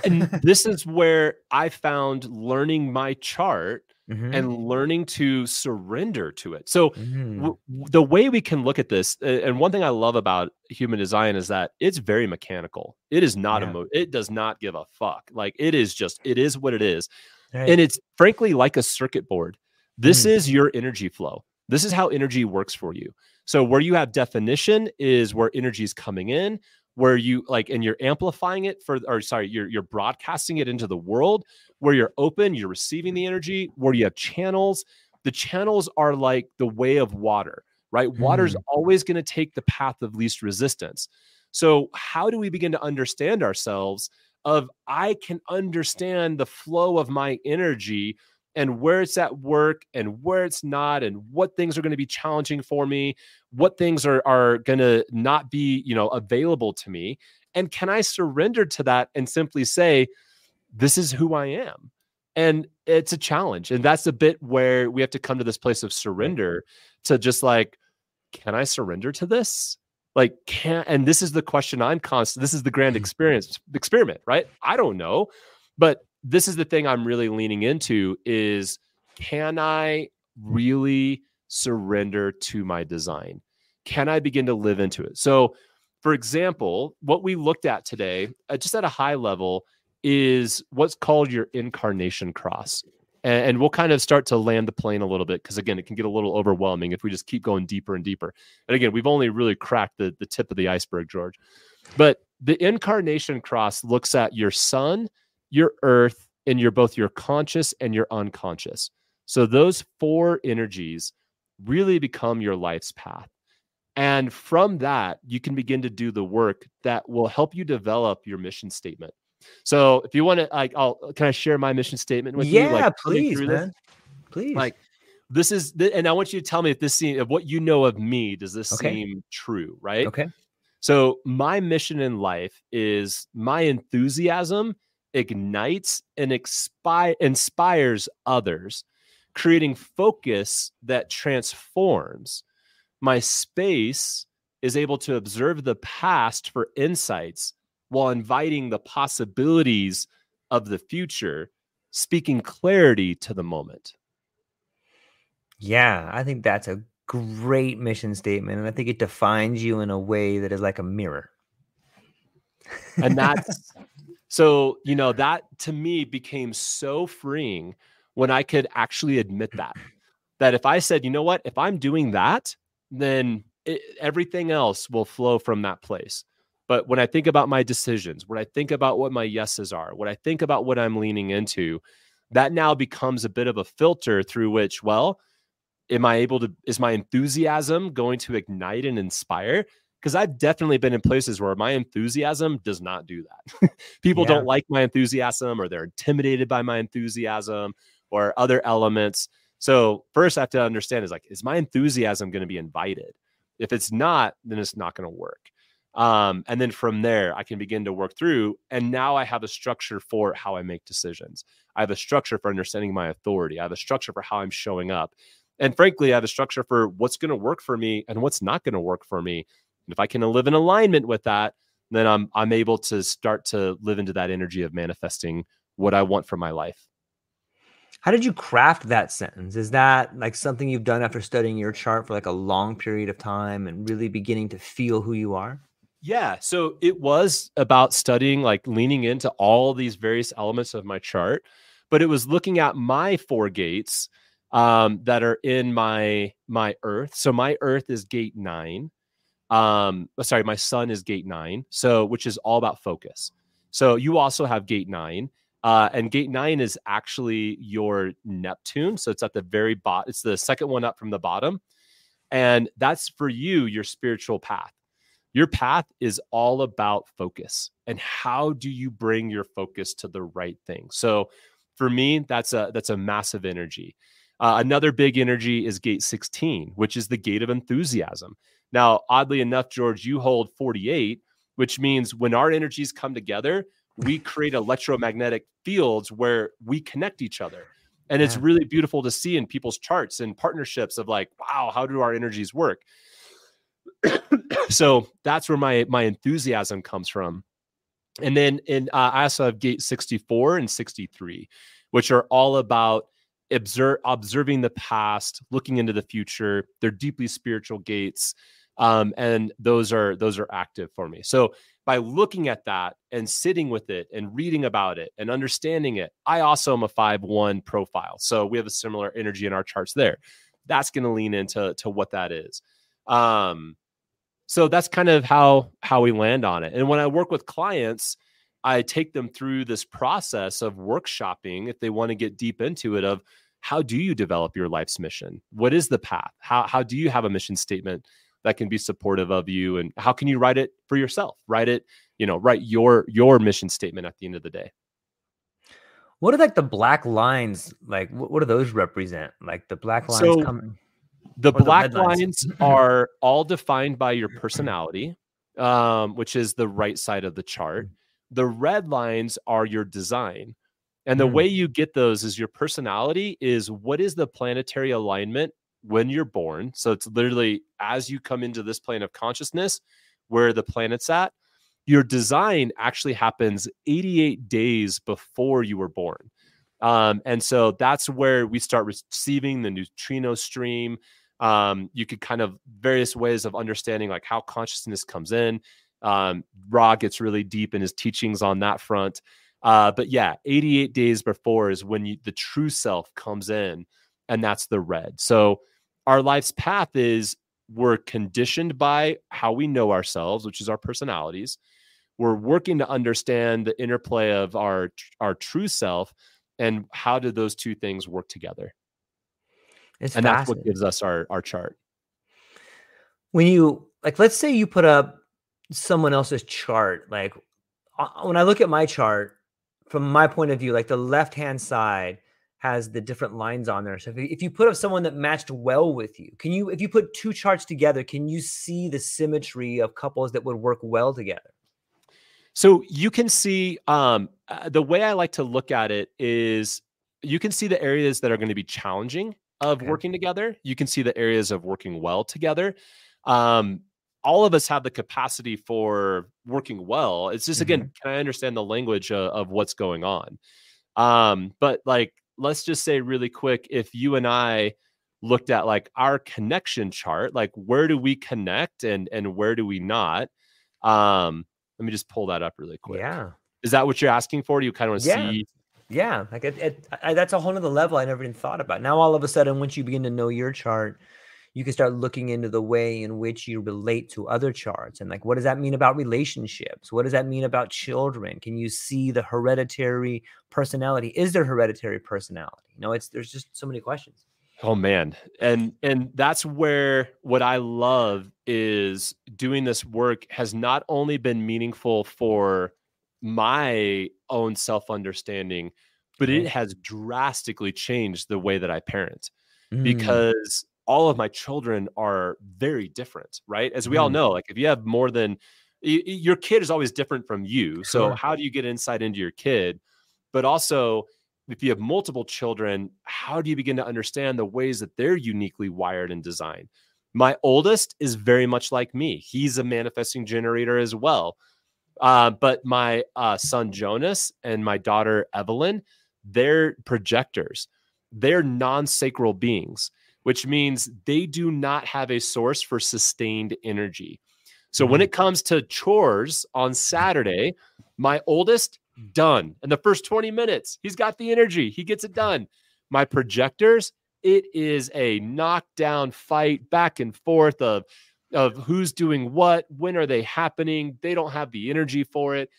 And this is where I found learning my chart Mhm. and learning to surrender to it. So, Mm. the way we can look at this, and one thing I love about human design is that it's very mechanical. It is not Yeah. it does not give a fuck. Like it is just, it is what it is. Right. And it's frankly like a circuit board. This Mm. is your energy flow. This is how energy works for you. So where you have definition is where energy is coming in, where you like, and you're amplifying it for, or sorry, you're broadcasting it into the world. Where you're open, you're receiving the energy. Where you have channels, the channels are like the way of water, right? Water's Mm. always going to take the path of least resistance. So how do we begin to understand ourselves of I can understand the flow of my energy and where it's at work and where it's not, and what things are going to be challenging for me, what things are going to not be, available to me. And can I surrender to that and simply say, this is who I am? And it's a challenge. And that's a bit where we have to come to this place of Right. surrender to just like, can I surrender to this? Like, and this is the question I'm constant. This is the grand experiment, right? I don't know. But this is the thing I'm really leaning into is, can I really surrender to my design? Can I begin to live into it? So, for example, what we looked at today, just at a high level, is what's called your incarnation cross. And we'll kind of start to land the plane a little bit because, again, it can get a little overwhelming if we just keep going deeper and deeper. And again, we've only really cracked the tip of the iceberg, George. But the incarnation cross looks at your sun, your earth, and both your conscious and your unconscious. So those four energies really become your life's path. And from that, you can begin to do the work that will help you develop your mission statement. So if you want to, like, can I share my mission statement with you? Like Yeah, coming please, through this, man. Please. like this is, and I want you to tell me if this seems, of what you know of me, does this Okay. seem true? Right. Okay. So my mission in life is my enthusiasm ignites and inspires others, creating focus that transforms. My space is able to observe the past for insights while inviting the possibilities of the future, speaking clarity to the moment. Yeah, I think that's a great mission statement, and I think it defines you in a way that is like a mirror. And that's so, that to me became so freeing when I could actually admit that if I said, you know what, if I'm doing that, then everything else will flow from that place. But when I think about my decisions, when I think about what my yeses are, when I think about what I'm leaning into, that now becomes a bit of a filter through which, well, is my enthusiasm going to ignite and inspire? because I've definitely been in places where my enthusiasm does not do that. People don't like my enthusiasm, or they're intimidated by my enthusiasm or other elements. So first I have to understand is my enthusiasm going to be invited? If it's not, then it's not going to work. And then from there, I can begin to work through. And now I have a structure for how I make decisions. I have a structure for understanding my authority. I have a structure for how I'm showing up. And frankly, I have a structure for what's going to work for me and what's not going to work for me. And if I can live in alignment with that, then I'm able to start to live into that energy of manifesting what I want for my life. How did you craft that sentence? Is that like something you've done after studying your chart for like a long period of time and really beginning to feel who you are? Yeah. So it was about studying, like leaning into all these various elements of my chart, but it was looking at my 4 gates that are in my earth. So my earth is gate 9. Sorry, my sun is gate 9. So, which is all about focus. So you also have gate 9. And gate 9 is actually your Neptune. So it's at the very bottom. It's the second one up from the bottom. And that's for you, your spiritual path. Your path is all about focus and how do you bring your focus to the right thing. So for me, that's a massive energy. Another big energy is gate 16, which is the gate of enthusiasm. Now, oddly enough, George, you hold 48, which means when our energies come together, we create electromagnetic fields where we connect each other. And it's really beautiful to see in people's charts and partnerships of like, wow, how do our energies work? So that's where my enthusiasm comes from. And then I also have gate 64 and 63, which are all about observing the past, looking into the future. They're deeply spiritual gates. And those are active for me. So by looking at that and sitting with it and reading about it and understanding it, I also am a 5-1 profile. So we have a similar energy in our charts there. That's going to lean into what that is. So that's kind of how we land on it. And when I work with clients, I take them through this process of workshopping if they want to get deep into it, of how do you develop your life's mission? What is the path? How do you have a mission statement that can be supportive of you? And how can you write it for yourself? Write your mission statement at the end of the day. What are like the black lines? Like, what do those represent? Like the black lines So coming. the Or the black red lines. lines are all defined by your personality, which is the right side of the chart. The red lines are your design. And the way you get those is your personality is what is the planetary alignment when you're born. So it's literally as you come into this plane of consciousness, where the planet's at. Your design actually happens 88 days before you were born. And so that's where we start receiving the neutrino stream. You could kind of various ways of understanding like how consciousness comes in. Ra gets really deep in his teachings on that front. But yeah, 88 days before is when the true self comes in, and that's the red. So our life's path is we're conditioned by how we know ourselves, which is our personalities. We're working to understand the interplay of our true self and how do those two things work together. And that's what gives us our chart. When you like, let's say you put up someone else's chart, like when I look at my chart, from my point of view, like the left-hand side has the different lines on there. So if you put up someone that matched well with you, if you put 2 charts together, can you see the symmetry of couples that would work well together? So you can see the way I like to look at it is you can see the areas that are going to be challenging of working together. You can see the areas of working well together. All of us have the capacity for working well. It's just, again, can I understand the language of what's going on? But like, let's just say really quick, if you and I looked at like our connection chart, like where do we connect and where do we not? Let me just pull that up really quick. Yeah. Is that what you're asking for? Do you kind of want to see? Yeah. Like that's a whole nother level I never even thought about. Now, all of a sudden, once you begin to know your chart, you can start looking into the way in which you relate to other charts. And like, what does that mean about relationships? What does that mean about children? Can you see the hereditary personality? Is there hereditary personality? There's just so many questions. Oh man. And that's where what I love is doing this work has not only been meaningful for my own self-understanding, but it Okay. has drastically changed the way that I parent Mm, because all of my children are very different, right? As we all mhm. know, like if you have more than your kid is always different from you. So Sure. how do you get insight into your kid? But also if you have multiple children, how do you begin to understand the ways that they're uniquely wired and designed? My oldest is very much like me. He's a manifesting generator as well. But my son Jonas and my daughter Evelyn, they're projectors. They're non sacral beings, which means they do not have a source for sustained energy. So when Mm, it comes to chores on Saturday, my oldest, done. In the first 20 minutes, he's got the energy. He gets it done. My projectors, it is a knockdown fight back and forth of who's doing what, when are they happening? They don't have the energy for it.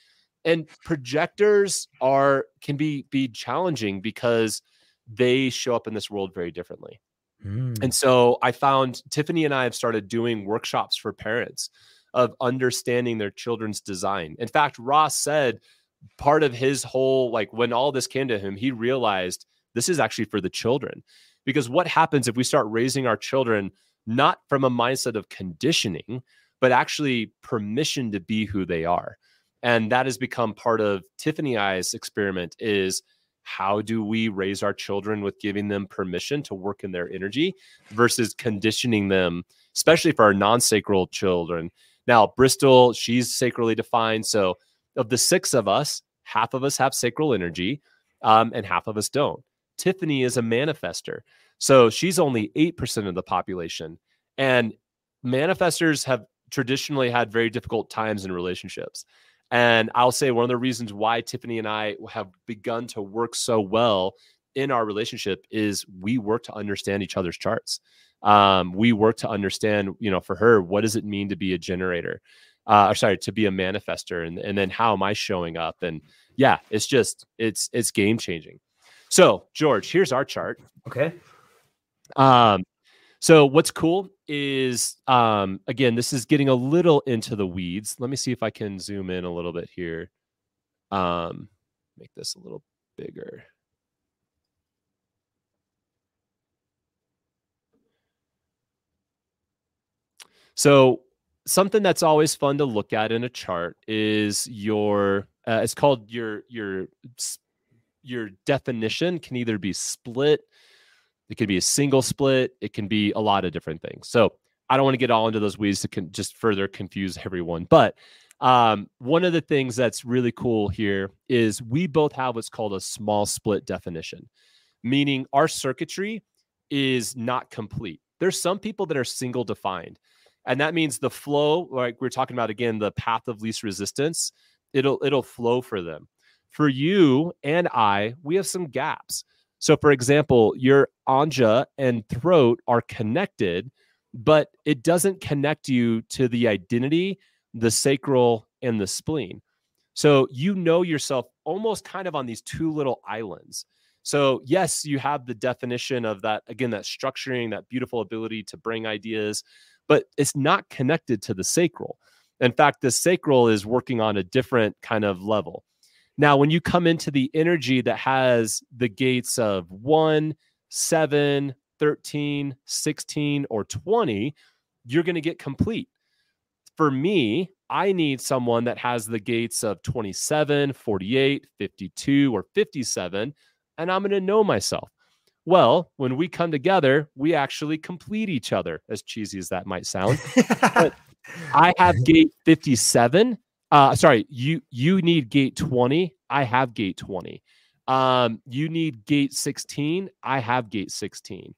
And projectors can be challenging because they show up in this world very differently. And mm, so I found Tiffany and I have started doing workshops for parents of understanding their children's design. In fact, Ross said part of his whole, like when all this came to him, he realized this is actually for the children. Because what happens if we start raising our children not from a mindset of conditioning, but actually permission to be who they are? And that has become part of Tiffany I's experiment is how do we raise our children with giving them permission to work in their energy versus conditioning them, especially for our non-sacral children. Now, Bristol, she's sacrally defined. So of the six of us, half of us have sacral energy and half of us don't. Tiffany is a manifester. So she's only 8% of the population. And manifestors have traditionally had very difficult times in relationships. And I'll say one of the reasons why Tiffany and I have begun to work so well in our relationship is we work to understand each other's charts. We work to understand, for her, what does it mean to be a generator? To be a manifester, and then how am I showing up? And yeah, it's game changing. So George, here's our chart. okay. Um, so what's cool is, again, this is getting a little into the weeds. Let me see if I can zoom in a little bit here. Make this a little bigger. So something that's always fun to look at in a chart is it's called your definition can either be split, it can be a single split, it can be a lot of different things. So I don't want to get all into those weeds to just further confuse everyone. But one of the things that's really cool here is we both have what's called a small split definition, meaning our circuitry is not complete. There's some people that are single defined. And that means the flow, like we're talking about again, the path of least resistance, it'll flow for them. For you and I, we have some gaps. So for example, your anja and throat are connected, but it doesn't connect you to the identity, the sacral, and the spleen. So you know yourself almost kind of on these two little islands. So yes, you have the definition of that, again, that structuring, that beautiful ability to bring ideas, but it's not connected to the sacral. In fact, the sacral is working on a different kind of level. Now, when you come into the energy that has the gates of 1, 7, 13, 16, or 20, you're going to get complete. For me, I need someone that has the gates of 27, 48, 52, or 57, and I'm going to know myself. Well, when we come together, we actually complete each other, as cheesy as that might sound. But I have gate 57. Sorry, you need gate 20. I have gate 20. You need gate 16. I have gate 16.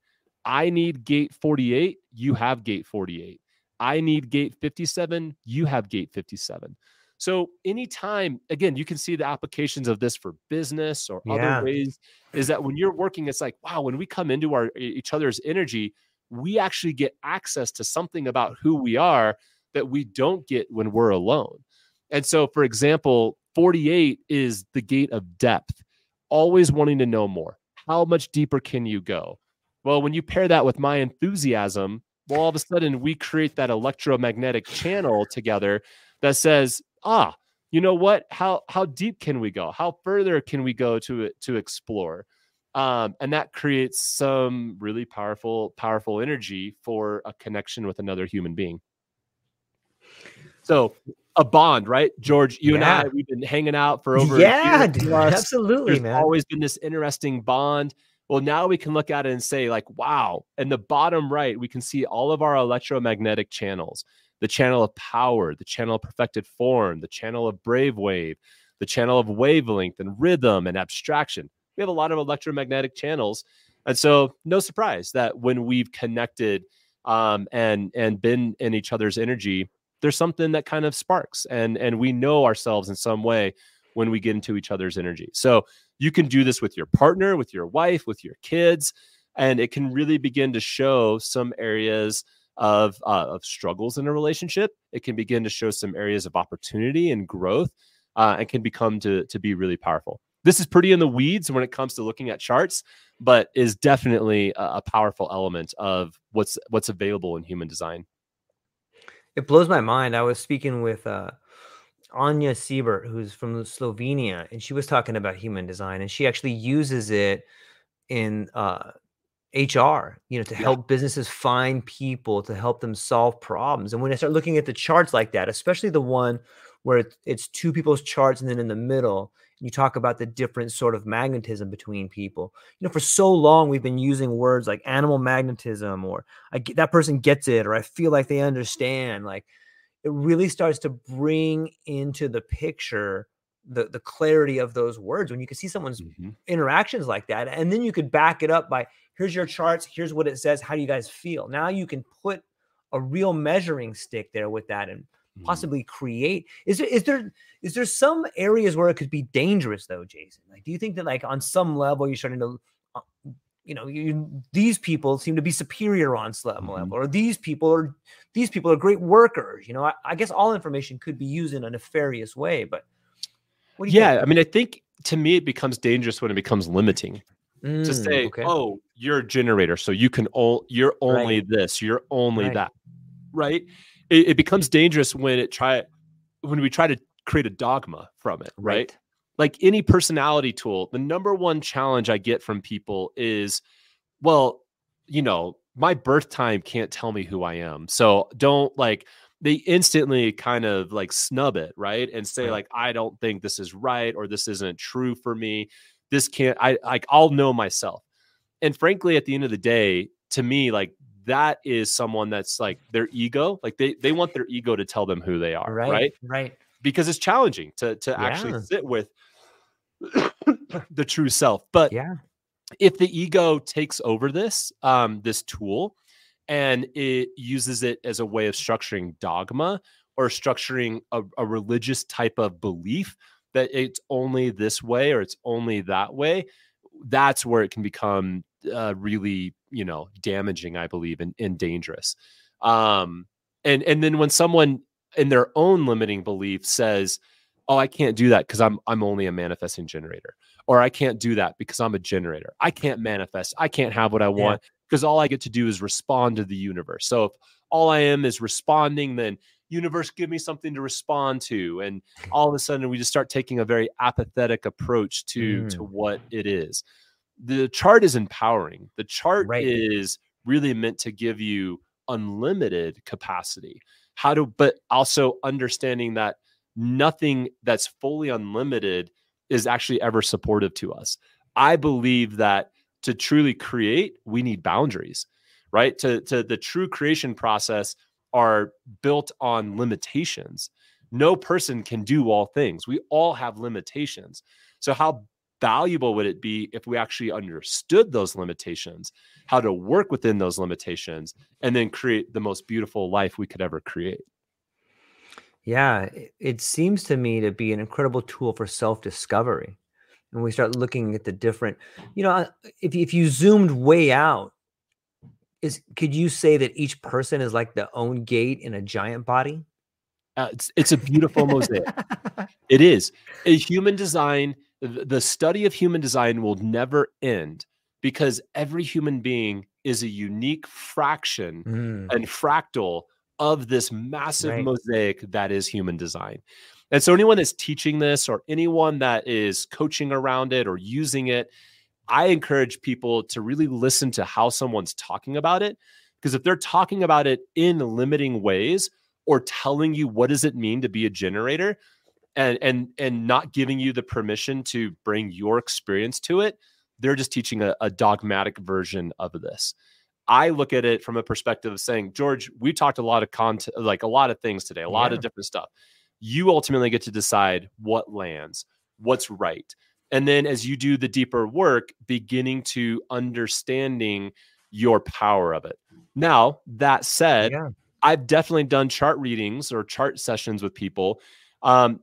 I need gate 48. You have gate 48. I need gate 57. You have gate 57. So anytime, again, you can see the applications of this for business or other Yeah. ways, is that when you're working, it's like, wow, when we come into each other's energy, we actually get access to something about who we are that we don't get when we're alone. And so, for example, 48 is the gate of depth, always wanting to know more. How much deeper can you go? Well, when you pair that with my enthusiasm, well, all of a sudden we create that electromagnetic channel together that says, you know what? How deep can we go? How further can we go to explore? And that creates some really powerful energy for a connection with another human being. So a bond, right? George, you and I, Yeah. we've been hanging out for over a year Yeah, dude, plus. absolutely, There's man. always been this interesting bond. Well, now we can look at it and say, like, wow. And the bottom right, we can see all of our electromagnetic channels, the channel of power, the channel of perfected form, the channel of brave wave, the channel of wavelength and rhythm and abstraction. We have a lot of electromagnetic channels. And so no surprise that when we've connected and been in each other's energy, there's something that kind of sparks, and we know ourselves in some way when we get into each other's energy. So you can do this with your partner, with your wife, with your kids, and it can really begin to show some areas of struggles in a relationship. It can begin to show some areas of opportunity and growth, and can become to be really powerful. This is pretty in the weeds when it comes to looking at charts, but is definitely a powerful element of what's available in human design. It blows my mind. I was speaking with Anya Siebert, who's from Slovenia, and she was talking about human design, and she actually uses it in HR, to Yeah. help businesses find people to help them solve problems. And when I start looking at the charts like that, especially the one where it's two people's charts and then in the middle, you talk about the different sort of magnetism between people. For so long we've been using words like animal magnetism, or that person gets it, or I feel like they understand. Like, it really starts to bring into the picture the clarity of those words when you can see someone's interactions like that, and then you could back it up by, here's your charts, here's what it says, how do you guys feel? Now you can put a real measuring stick there with that and possibly create. Is there some areas where it could be dangerous though, Jason? Like, do you think that, like, on some level you're starting to these people seem to be superior on some level, or these people are great workers? I guess all information could be used in a nefarious way, but what do you think? I mean, I think to me it becomes dangerous when it becomes limiting. To say, Okay. oh, you're a generator, so you're only Right. this, you're only Right. that, right? It becomes dangerous when we try to create a dogma from it, right? Right. Like any personality tool, the number one challenge I get from people is, well, my birth time can't tell me who I am. So don't, like, they instantly kind of like snub it, right? And say, Right. like, I don't think this is right, or this isn't true for me. This can't, I'll know myself. And frankly, at the end of the day, to me, like, that is someone that's like their ego, like they want their ego to tell them who they are, Right. right? Right. Because it's challenging to actually Yeah. sit with the true self. But Yeah. if the ego takes over this tool and it uses it as a way of structuring dogma, or structuring a religious type of belief that it's only this way or it's only that way, that's where it can become really, damaging, I believe, and dangerous. And then when someone in their own limiting belief says, oh, I can't do that because I'm only a manifesting generator, or I can't do that because I'm a generator. I can't manifest. I can't have what I Yeah. want because all I get to do is respond to the universe. So if all I am is responding, then universe, give me something to respond to. And all of a sudden we just start taking a very apathetic approach to what it is. The chart is empowering. The chart Right. is really meant to give you unlimited capacity. But also understanding that nothing that's fully unlimited is actually ever supportive to us. I believe that to truly create, we need boundaries, right? To the true creation process are built on limitations. No person can do all things. We all have limitations. So how valuable would it be if we actually understood those limitations, how to work within those limitations, and then create the most beautiful life we could ever create? Yeah. It seems to me to be an incredible tool for self-discovery. And we start looking at the different, if you zoomed way out, could you say that each person is like their own gate in a giant body? It's a beautiful mosaic. It is. A human design, the study of human design will never end, because every human being is a unique fraction Mm, and fractal of this massive right. mosaic that is human design. And so anyone that's teaching this or anyone that is coaching around it or using it, I encourage people to really listen to how someone's talking about it. Because if they're talking about it in limiting ways or telling you what does it mean to be a generator and not giving you the permission to bring your experience to it, they're just teaching a dogmatic version of this. I look at it from a perspective of saying, George, we talked a lot of content, like a lot of things today, a lot of Yeah. different stuff. You ultimately get to decide what lands, what's right. And then as you do the deeper work, beginning to understanding your power of it. Now, that said, Yeah. I've definitely done chart readings or chart sessions with people.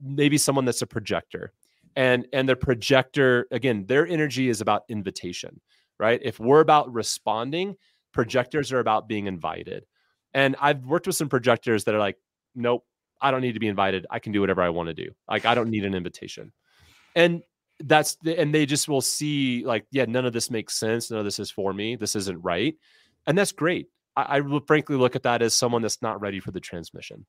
Maybe someone that's a projector. And the projector, again, their energy is about invitation, right? If we're about responding, projectors are about being invited. And I've worked with some projectors that are like, nope, I don't need to be invited. I can do whatever I want to do. Like, I don't need an invitation. And and they just will see like, yeah, none of this makes sense. None of this is for me. This isn't right. And that's great. I will frankly look at that as someone that's not ready for the transmission.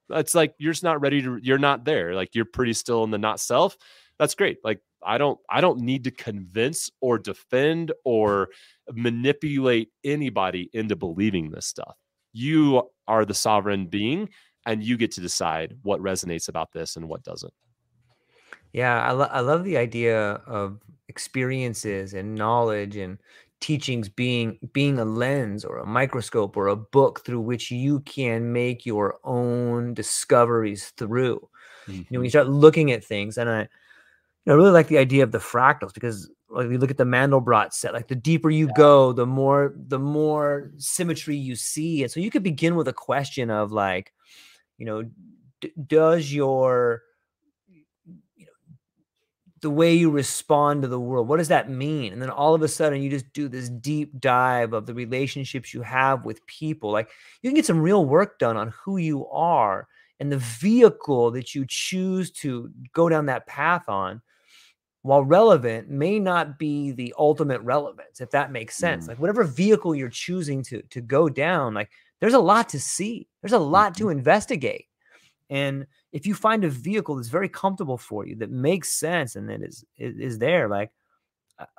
It's like, you're just not ready to, you're not there. Like, you're pretty still in the not self. That's great. Like, I don't need to convince or defend or manipulate anybody into believing this stuff. You are the sovereign being and you get to decide what resonates about this and what doesn't. Yeah, I love the idea of experiences and knowledge and teachings being a lens or a microscope or a book through which you can make your own discoveries through. When Mm-hmm. you start looking at things, and I really like the idea of the fractals because like you look at the Mandelbrot set, like the deeper you go, the more symmetry you see. And so you could begin with a question of like, you know, does your the way you respond to the world, what does that mean? And then all of a sudden you just do this deep dive of the relationships you have with people. Like you can get some real work done on who you are and the vehicle that you choose to go down that path on, while relevant, may not be the ultimate relevance, if that makes sense. Like whatever vehicle you're choosing to go down, like there's a lot to see. There's a lot Mm-hmm. to investigate. And if you find a vehicle that's very comfortable for you, that makes sense, and that is there, like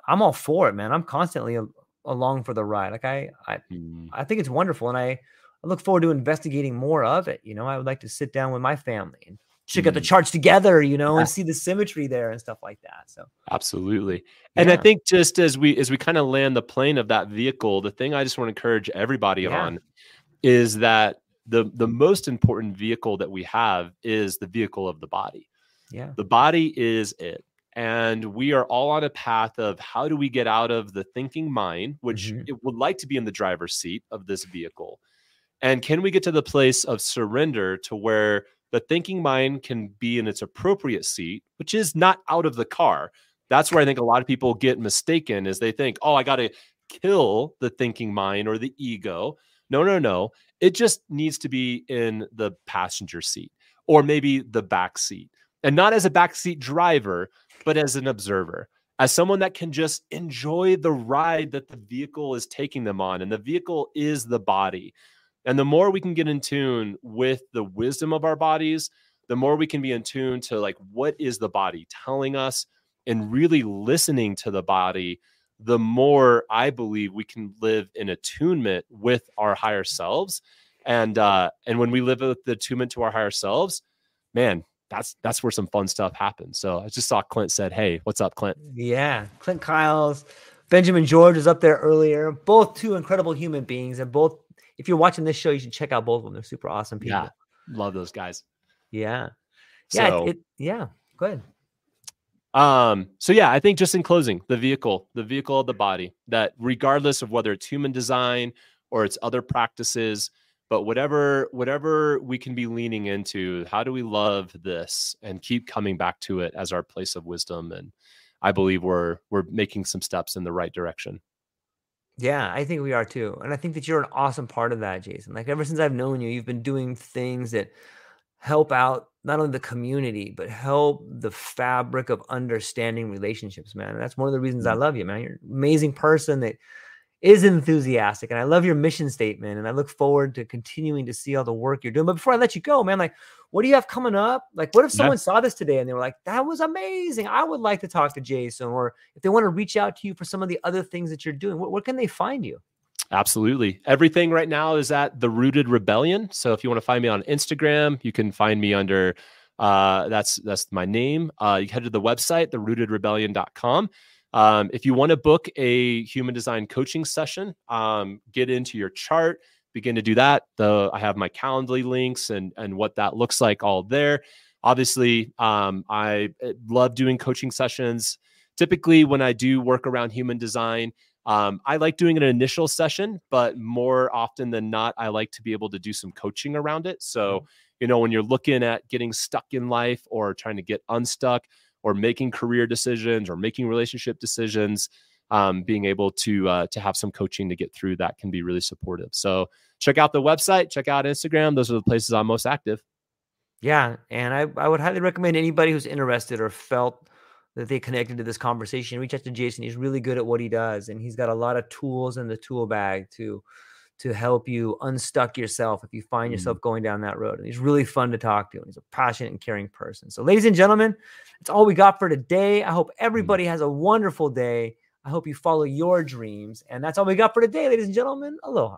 I'm all for it, man. I'm constantly along for the ride. Like Mm-hmm. I think it's wonderful, and I look forward to investigating more of it. I would like to sit down with my family and check out the charts together, and see the symmetry there and stuff like that. So Absolutely. And I yeah, think just as we kind of land the plane of that vehicle, the thing I just want to encourage everybody yeah, on is that the most important vehicle that we have is the vehicle of the body. yeah, The body is it. And we are all on a path of how do we get out of the thinking mind, which hmm, it would like to be in the driver's seat of this vehicle. And can we get to the place of surrender to where the thinking mind can be in its appropriate seat, which is not out of the car? That's where I think a lot of people get mistaken is they think, oh, I got to kill the thinking mind or the ego. No, no, no. It just needs to be in the passenger seat or maybe the back seat. And not as a backseat driver, but as an observer, as someone that can just enjoy the ride that the vehicle is taking them on. And the vehicle is the body. And the more we can get in tune with the wisdom of our bodies, the more we can be in tune to like, what is the body telling us and really listening to the body, the more I believe we can live in attunement with our higher selves. And when we live with the attunement to our higher selves, man, that's where some fun stuff happens. So I just saw Clint said, hey, what's up, Clint? yeah. Clint Kyles, Benjamin George was up there earlier. Both two incredible human beings, and both. If you're watching this show, you should check out both of them. They're super awesome Yeah, people. love those guys. Yeah. Yeah. So Yeah. Go ahead. So yeah, I think just in closing, the vehicle of the body, that regardless of whether it's human design or it's other practices, but whatever we can be leaning into, how do we love this and keep coming back to it as our place of wisdom? And I believe we're making some steps in the right direction. Yeah, I think we are too. And I think that you're an awesome part of that, Jason. Like ever since I've known you, you've been doing things that help out not only the community, but help the fabric of understanding relationships, man. And that's one of the reasons I Mm. love you, man. You're an amazing person that is enthusiastic, and I love your mission statement, and I look forward to continuing to see all the work you're doing. But before I let you go, man, like, what do you have coming up? Like, what if Yeah, someone saw this today and they were like, that was amazing, I would like to talk to Jason? Or if they want to reach out to you for some of the other things that you're doing, where can they find you? absolutely. Everything right now is at The Rooted Rebellion. So if you want to find me on Instagram, you can find me under that's my name. You head to the website, therootedrebellion.com. If you want to book a human design coaching session, get into your chart, begin to do that. I have my Calendly links and what that looks like all there. Obviously, I love doing coaching sessions. Typically, when I do work around human design, I like doing an initial session, but more often than not, I like to be able to do some coaching around it. So, when you're looking at getting stuck in life or trying to get unstuck or making career decisions or making relationship decisions, being able to have some coaching to get through that can be really supportive. So check out the website, check out Instagram. Those are the places I'm most active. Yeah, and I would highly recommend anybody who's interested or felt that they connected to this conversation, reach out to Jason. He's really good at what he does, and he's got a lot of tools in the tool bag to help you unstuck yourself if you find yourself going down that road. And he's really fun to talk to, and he's a passionate and caring person. So, ladies and gentlemen, that's all we got for today. I hope everybody has a wonderful day. I hope you follow your dreams, and that's all we got for today, ladies and gentlemen. Aloha.